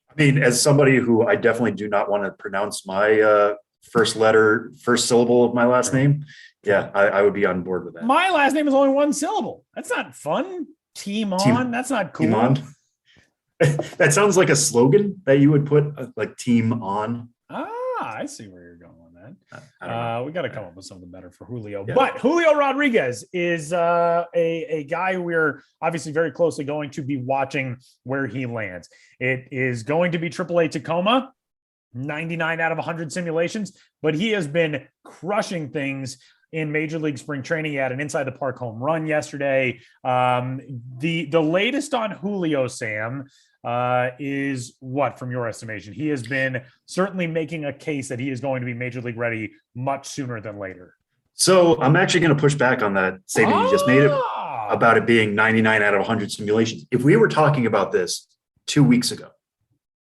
S4: I mean, as somebody who I definitely do not want to pronounce my first syllable of my last name. Yeah, I would be on board with that.
S2: My last name is only 1 syllable. That's not fun. Team on. That's not cool.
S4: Team on. That sounds like a slogan that you would put, like team on.
S2: I see where you're going with that.
S4: I don't know.
S2: We got to come up with something better for Julio.
S4: Yeah.
S2: But Julio Rodriguez is a guy we're obviously very closely going to be watching where he lands. It is going to be AAA Tacoma, 99 out of 100 simulations, but he has been crushing things in Major League Spring Training. He had an inside the park home run yesterday. The latest on Julio, Sam, is what, from your estimation? He has been certainly making a case that he is going to be Major League ready much sooner than later.
S4: So I'm actually going to push back on that statement you just made about it being 99 out of 100 simulations. If we were talking about this 2 weeks ago,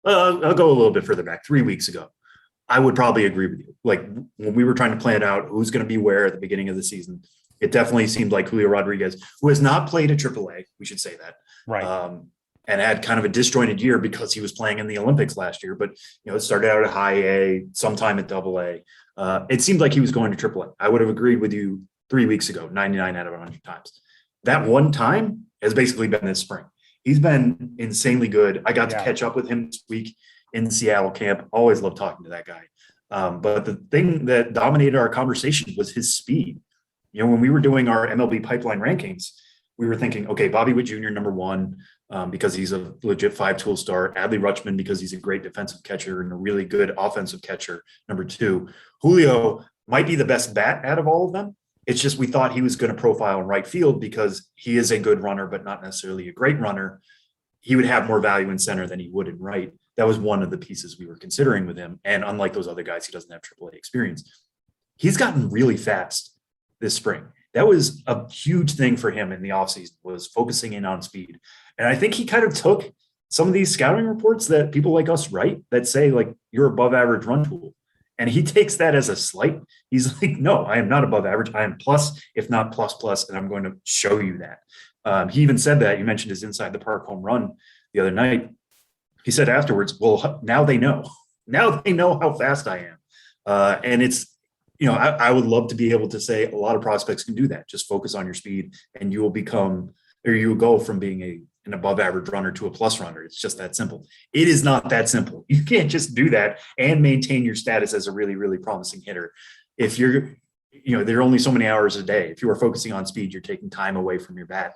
S4: I'll go a little bit further back, 3 weeks ago, I would probably agree with you. Like when we were trying to plan out who's going to be where at the beginning of the season, it definitely seemed like Julio Rodriguez, who has not played at AAA, we should say that,
S2: Right.
S4: and had kind of a disjointed year because he was playing in the Olympics last year. But it started out at high A, sometime at AA. It seemed like he was going to AAA. I would have agreed with you 3 weeks ago, 99 out of 100 times. That one time has basically been this spring. He's been insanely good. I got to catch up with him this week in Seattle camp. Always love talking to that guy. But the thing that dominated our conversation was his speed. When we were doing our MLB pipeline rankings, we were thinking, okay, Bobby Witt Jr. number one, because he's a legit 5-tool star. Adley Rutschman, because he's a great defensive catcher and a really good offensive catcher, number two. Julio might be the best bat out of all of them. It's just we thought he was going to profile in right field because he is a good runner, but not necessarily a great runner. He would have more value in center than he would in right. That was one of the pieces we were considering with him. And unlike those other guys, he doesn't have AAA experience. He's gotten really fast this spring. That was a huge thing for him in the offseason, was focusing in on speed. And I think he kind of took some of these scouting reports that people like us write that say, like, you're above average run tool. And he takes that as a slight. He's like, no, I am not above average. I am plus, if not plus, and I'm going to show you that. He even said that. You mentioned his inside the park home run the other night. He said afterwards, well, now they know. Now they know how fast I am. And it's, I would love to be able to say a lot of prospects can do that. Just focus on your speed and you will become, or you will go from being an above average runner to a plus runner. It's just that simple. It is not that simple. You can't just do that and maintain your status as a really, really promising hitter. If you're, there are only so many hours a day. If you are focusing on speed, you're taking time away from your bat.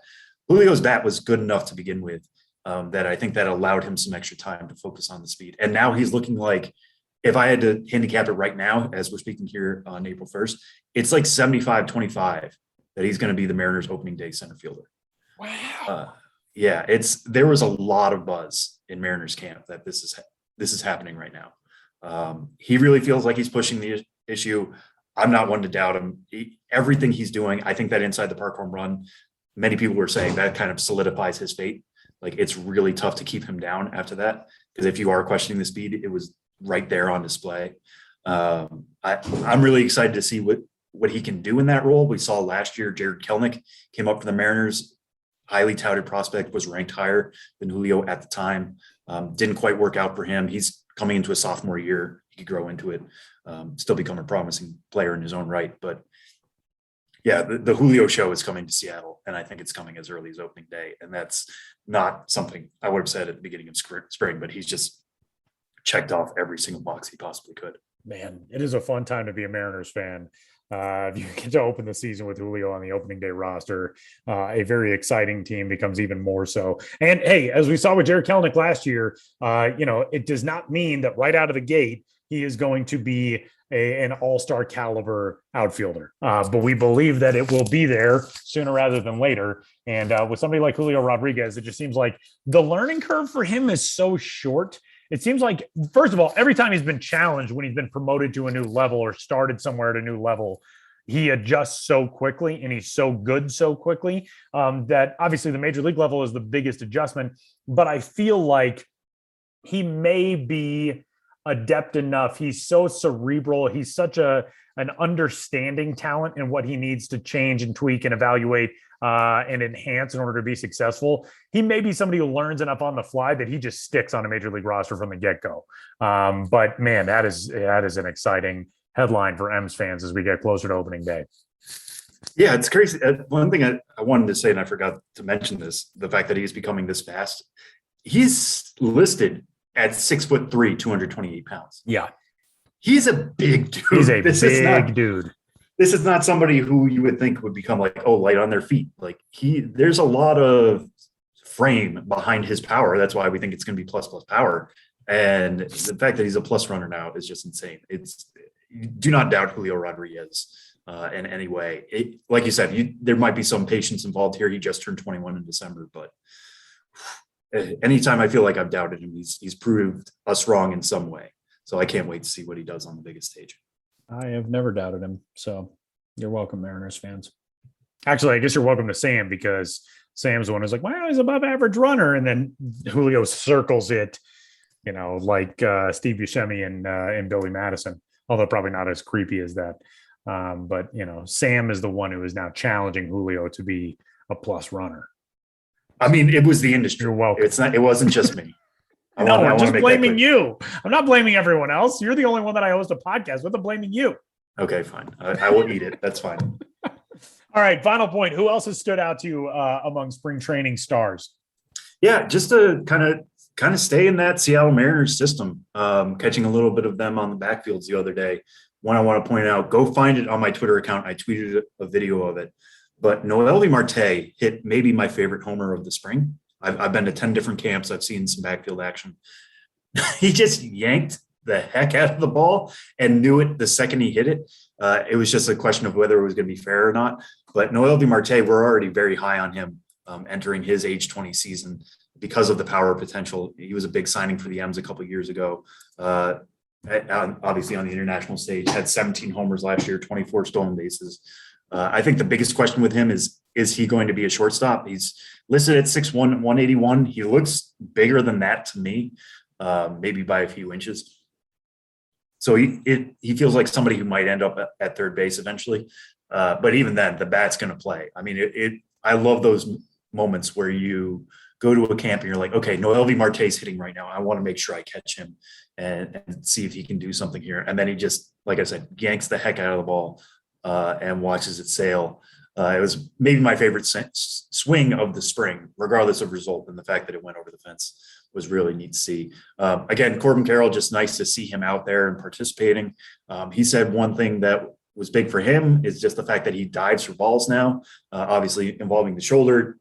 S4: Julio's bat was good enough to begin with, that I think that allowed him some extra time to focus on the speed. And now he's looking like, if I had to handicap it right now, as we're speaking here on April 1st, it's like 75-25 that he's going to be the Mariners opening day center fielder.
S2: Wow.
S4: There was a lot of buzz in Mariners camp that this is happening right now. He really feels like he's pushing the issue. I'm not one to doubt him. Everything he's doing, I think that inside the park home run, many people were saying that kind of solidifies his fate. Like, it's really tough to keep him down after that, because if you are questioning the speed, it was right there on display. I'm really excited to see what he can do in that role. We saw last year, Jared Kelenic came up for the Mariners, highly touted prospect, was ranked higher than Julio at the time. Didn't quite work out for him. He's coming into a sophomore year. He could grow into it, still become a promising player in his own right. But yeah, the Julio show is coming to Seattle, and I think it's coming as early as opening day. And that's not something I would have said at the beginning of spring, but he's just checked off every single box he possibly could.
S2: Man, it is a fun time to be a Mariners fan. If you get to open the season with Julio on the opening day roster, a very exciting team becomes even more so. And hey, as we saw with Jared Kelenic last year, it does not mean that right out of the gate, he is going to be an all-star caliber outfielder. But we believe that it will be there sooner rather than later. And with somebody like Julio Rodriguez, it just seems like the learning curve for him is so short. It seems like, first of all, every time he's been challenged when he's been promoted to a new level or started somewhere at a new level, he adjusts so quickly and he's so good so quickly that obviously the major league level is the biggest adjustment. But I feel like he may be adept enough. He's so cerebral. He's such an understanding talent in what he needs to change and tweak and evaluate and enhance in order to be successful. He may be somebody who learns enough on the fly that he just sticks on a major league roster from the get-go. But man, that is an exciting headline for M's fans as we get closer to opening day.
S4: Yeah, it's crazy. One thing I wanted to say, and I forgot to mention this, the fact that he's becoming this fast. He's listed at 6'3", 228 pounds.
S2: Yeah.
S4: He's a big dude.
S2: He's a
S4: This
S2: big dude.
S4: This is not somebody who you would think would become like, oh, light on their feet. Like there's a lot of frame behind his power. That's why we think it's going to be plus power. And the fact that he's a plus runner now is just insane. Do not doubt Julio Rodriguez in any way. Like you said, there might be some patience involved here. He just turned 21 in December, but anytime I feel like I've doubted him, he's proved us wrong in some way. So I can't wait to see what he does on the biggest stage.
S2: I have never doubted him. So you're welcome, Mariners fans. Actually, I guess you're welcome to Sam, because Sam's the one who's like, wow, he's above average runner. And then Julio circles it, like Steve Buscemi and Billy Madison, although probably not as creepy as that. But, Sam is the one who is now challenging Julio to be a plus runner.
S4: I mean, it was the industry.
S2: You're welcome.
S4: It wasn't just me.
S2: I'm just blaming you. I'm not blaming everyone else. You're the only one that I host a podcast with. I'm blaming you.
S4: Okay, fine. I will eat it. That's fine.
S2: All right. Final point. Who else has stood out to you among spring training stars?
S4: Yeah, just to kind of stay in that Seattle Mariners system, catching a little bit of them on the backfields the other day. One I want to point out, go find it on my Twitter account. I tweeted a video of it. But Noelvi Marte hit maybe my favorite homer of the spring. I've been to 10 different camps. I've seen some backfield action. He just yanked the heck out of the ball and knew it the second he hit it. It was just a question of whether it was going to be fair or not. But Noelvi Marte, we're already very high on him entering his age 20 season because of the power potential. He was a big signing for the M's a couple of years ago. Obviously on the international stage, had 17 homers last year, 24 stolen bases. I think the biggest question with him is he going to be a shortstop? He's listed at 6'1", 181. He looks bigger than that to me, maybe by a few inches. So he feels like somebody who might end up at third base eventually. But even then, the bat's going to play. I mean, I love those moments where you go to a camp and you're like, okay, Noelvi Marte's hitting right now. I want to make sure I catch him and see if he can do something here. And then he just, like I said, yanks the heck out of the ball and watches it sail. It was maybe my favorite swing of the spring, regardless of result, and the fact that it went over the fence was really neat to see. Again, Corbin Carroll, just nice to see him out there and participating. He said one thing that was big for him is just the fact that he dives for balls now, obviously involving the shoulder.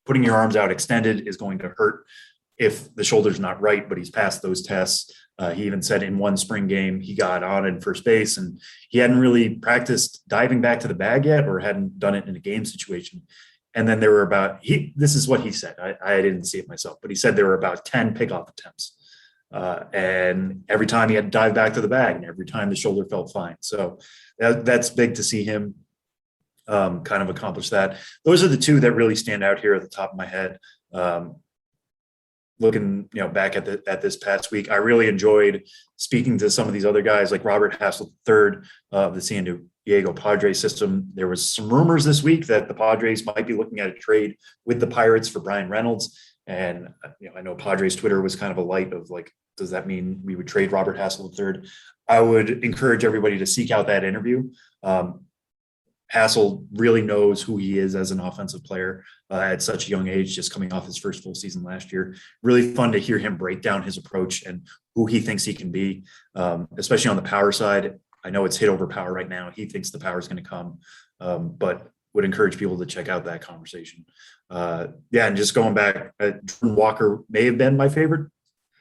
S4: Putting your arms out extended is going to hurt if the shoulder's not right, but he's passed those tests. He even said in one spring game, he got on in first base and he hadn't really practiced diving back to the bag yet, or hadn't done it in a game situation. And then there were this is what he said. I didn't see it myself, but he said there were about 10 pickoff attempts. And every time he had to dive back to the bag, and every time the shoulder felt fine. So that's big to see him kind of accomplish that. Those are the two that really stand out here at the top of my head. Looking, back at this past week, I really enjoyed speaking to some of these other guys like Robert Hassel III of the San Diego Padres system. There was some rumors this week that the Padres might be looking at a trade with the Pirates for Brian Reynolds. And, I know Padres Twitter was kind of a light of like, does that mean we would trade Robert Hassel III? I would encourage everybody to seek out that interview. Hassel really knows who he is as an offensive player at such a young age, just coming off his first full season last year. Really fun to hear him break down his approach and who he thinks he can be, especially on the power side. I know it's hit over power right now. He thinks the power is going to come, but would encourage people to check out that conversation. And just going back, Jordan Walker may have been my favorite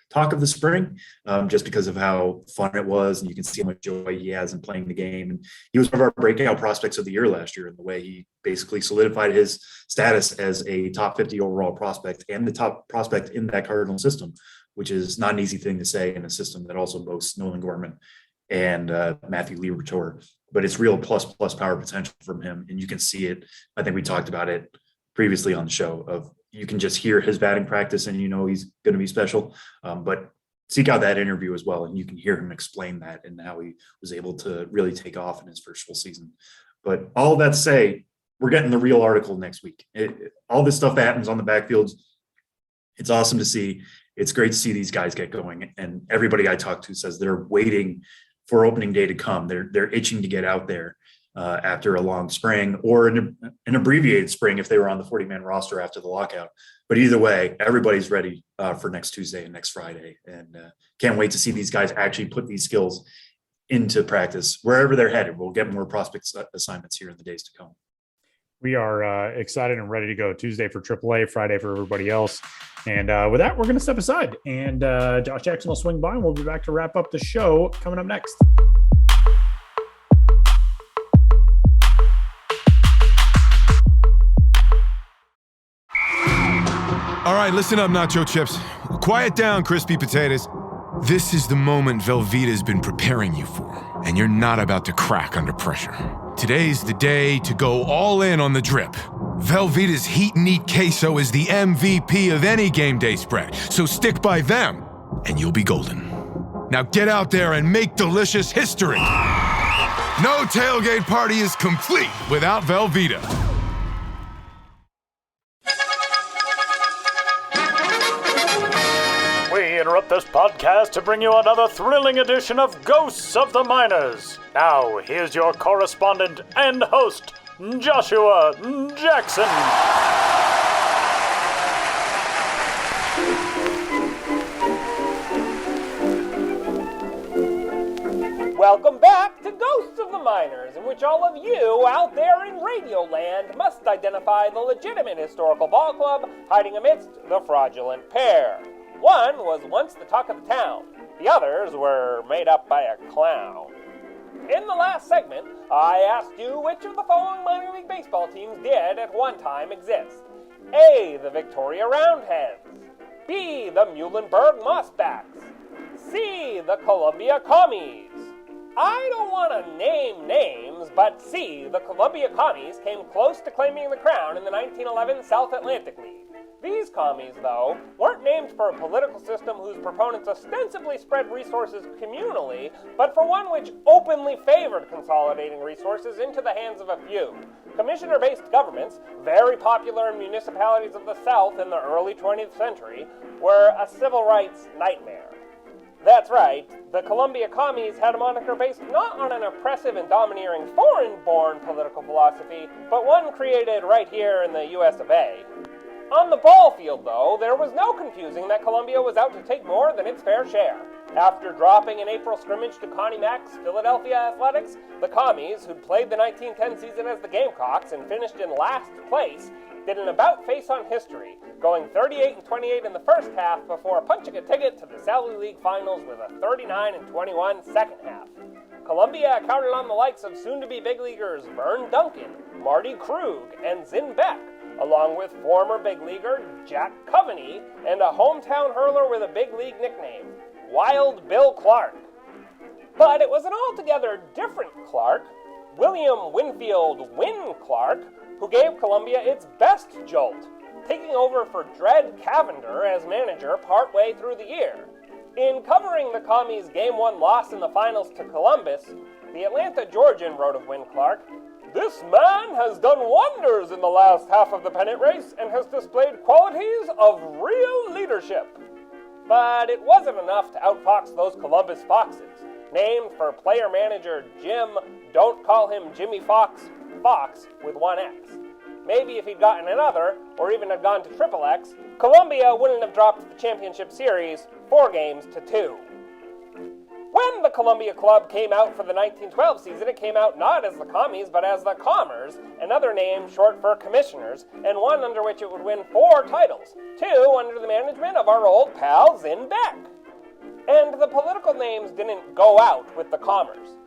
S4: talk of the spring, just because of how fun it was, and you can see how much joy he has in playing the game. And he was one of our breakout prospects of the year last year in the way he basically solidified his status as a top 50 overall prospect and the top prospect in that Cardinal system, which is not an easy thing to say in a system that also boasts Nolan Gorman and Matthew Liberatore. But it's real plus power potential from him, and you can see it. I think we talked about it previously on the show of you can just hear his batting practice and he's going to be special. But seek out that interview as well, and you can hear him explain that and how he was able to really take off in his first full season. But all that to say, we're getting the real article next week. All this stuff that happens on the backfields, it's awesome to see. It's great to see these guys get going. And everybody I talk to says they're waiting for opening day to come. They're itching to get out there after a long spring or an abbreviated spring if they were on the 40-man roster after the lockout. But either way, everybody's ready for next Tuesday and next Friday. And can't wait to see these guys actually put these skills into practice wherever they're headed. We'll get more prospect assignments here in the days to come.
S2: We are excited and ready to go. Tuesday for AAA, Friday for everybody else. And with that, we're going to step aside. And Josh Jackson will swing by, and we'll be back to wrap up the show coming up next.
S7: All right, listen up, nacho chips. Quiet down, crispy potatoes. This is the moment Velveeta's been preparing you for, and you're not about to crack under pressure. Today's the day to go all in on the drip. Velveeta's Heat and Eat Queso is the MVP of any game day spread, so stick by them, and you'll be golden. Now get out there and make delicious history. No tailgate party is complete without Velveeta.
S2: We interrupt this podcast to bring you another thrilling edition of Ghosts of the Miners. Now, here's your correspondent and host, Joshua Jackson.
S8: Welcome back to Ghosts of the Miners, in which all of you out there in Radio Land must identify the legitimate historical ball club hiding amidst the fraudulent pair. One was once the talk of the town. The others were made up by a clown. In the last segment, I asked you which of the following minor league baseball teams did at one time exist. A, the Victoria Roundheads. B, the Muhlenberg Mossbacks. C, the Columbia Commies. I don't want to name names, but C, the Columbia Commies came close to claiming the crown in the 1911 South Atlantic League. These commies, though, weren't named for a political system whose proponents ostensibly spread resources communally, but for one which openly favored consolidating resources into the hands of a few. Commissioner-based governments, very popular in municipalities of the South in the early 20th century, were a civil rights nightmare. That's right, the Columbia Commies had a moniker based not on an oppressive and domineering foreign-born political philosophy, but one created right here in the US of A. On the ball field, though, there was no confusing that Columbia was out to take more than its fair share. After dropping an April scrimmage to Connie Mack's Philadelphia Athletics, the Commies, who'd played the 1910 season as the Gamecocks and finished in last place, did an about-face on history, going 38-28 in the first half before punching a ticket to the Sally League Finals with a 39-21 second half. Columbia counted on the likes of soon-to-be big leaguers Vern Duncan, Marty Krug, and Zinn Beck, along with former big leaguer Jack Coveney and a hometown hurler with a big league nickname, Wild Bill Clark. But it was an altogether different Clark, William Winfield Win Clark, who gave Columbia its best jolt, taking over for Dred Cavender as manager partway through the year. In covering the Commies' Game 1 loss in the finals to Columbus, the Atlanta Georgian wrote of Win Clark, "This man has done wonders in the last half of the pennant race and has displayed qualities of real leadership." But it wasn't enough to outfox those Columbus Foxes, named for player-manager Jim, don't call him Jimmy Fox, Fox with one X. Maybe if he'd gotten another, or even had gone to Triple X, Columbia wouldn't have dropped the championship series 4-2. When the Columbia Club came out for the 1912 season, it came out not as the Commies, but as the Comers, another name short for Commissioners, and one under which it would win 4 titles, 2 under the management of our old pal Zinn Beck. And the political names didn't go out with the Comers.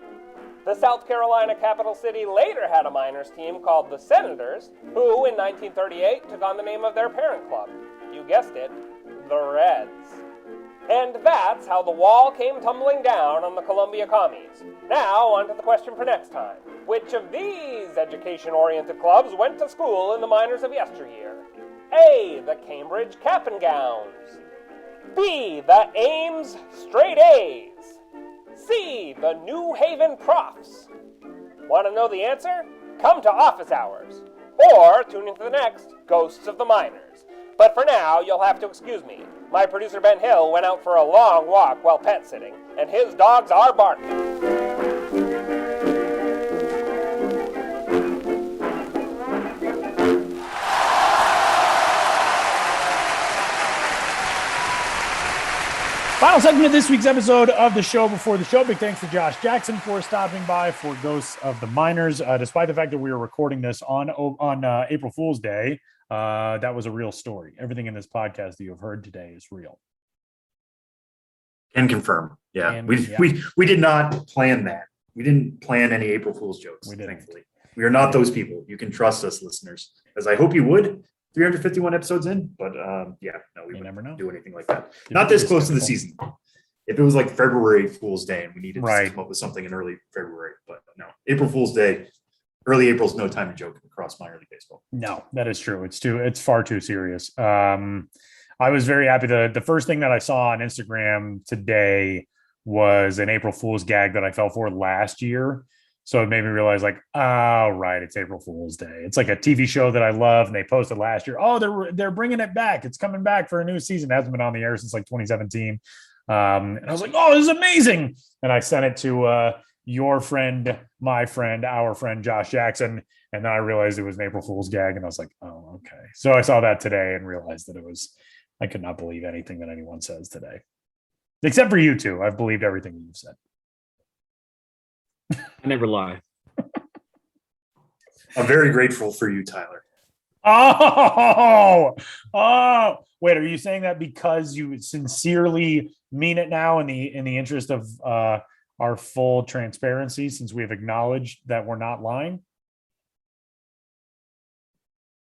S8: The South Carolina capital city later had a minors team called the Senators, who in 1938 took on the name of their parent club. You guessed it, the Reds. And that's how the wall came tumbling down on the Columbia Commies. Now, on to the question for next time. Which of these education-oriented clubs went to school in the minors of yesteryear? A, the Cambridge Cap and Gowns. B, the Ames Straight A's. C, the New Haven Profs. Want to know the answer? Come to office hours. Or tune into the next Ghosts of the Miners. But for now, you'll have to excuse me. My producer Ben Hill went out for a long walk while pet sitting, and his dogs are barking.
S2: Final segment of this week's episode of the show before the show. Big thanks to Josh Jackson for stopping by for Ghosts of the Miners. Despite the fact that we were recording this on April Fool's Day, that was a real story. Everything in this podcast that you have heard today is real.
S4: Can confirm. Yeah. We did not plan that. We didn't plan any April Fool's jokes, thankfully. We are not those people. You can trust us, listeners, as I hope you would. 351 episodes in, but we wouldn't do anything like that. Not this close to the season. If it was like February Fool's Day and we needed to come up with something in early February, but no, April Fool's Day, early April's no time to joke across minor league baseball.
S2: No, that is true. It's far too serious. I was very happy. The first thing that I saw on Instagram today was an April Fool's gag that I fell for last year. So it made me realize, like, oh, right, it's April Fool's Day. It's like a TV show that I love, and they posted last year. Oh, they're bringing it back. It's coming back for a new season. It hasn't been on the air since like 2017. And I was like, oh, this is amazing. And I sent it to your friend, my friend, our friend, Josh Jackson. And then I realized it was an April Fool's gag, and I was like, oh, okay. So I saw that today and realized that I could not believe anything that anyone says today, except for you two. I've believed everything that you've said.
S3: I never lie.
S4: I'm very grateful for you, Tyler.
S2: Oh, wait, are you saying that because you sincerely mean it now in the interest of our full transparency, since we have acknowledged that we're not lying?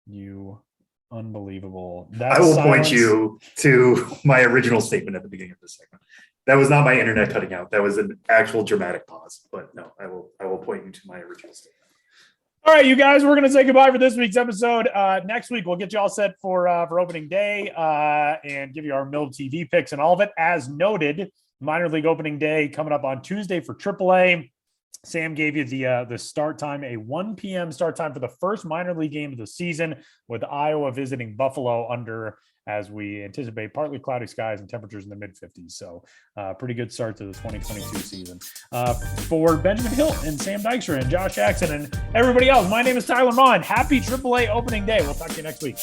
S2: You unbelievable.
S4: I will point you to my original statement at the beginning of this segment. That was not my internet cutting out. That was an actual dramatic pause. But no, I will point you to my original statement.
S2: All right, you guys, we're going to say goodbye for this week's episode. Next week, we'll get you all set for opening day and give you our MILB TV picks and all of it. As noted, minor league opening day coming up on Tuesday for AAA. Sam gave you the start time, a 1 p.m. start time for the first minor league game of the season, with Iowa visiting Buffalo under, as we anticipate, partly cloudy skies and temperatures in the mid-50s. So pretty good start to the 2022 season. For Benjamin Hill and Sam Dykstra and Josh Jackson and everybody else, my name is Tyler Maughan. Happy AAA opening day. We'll talk to you next week.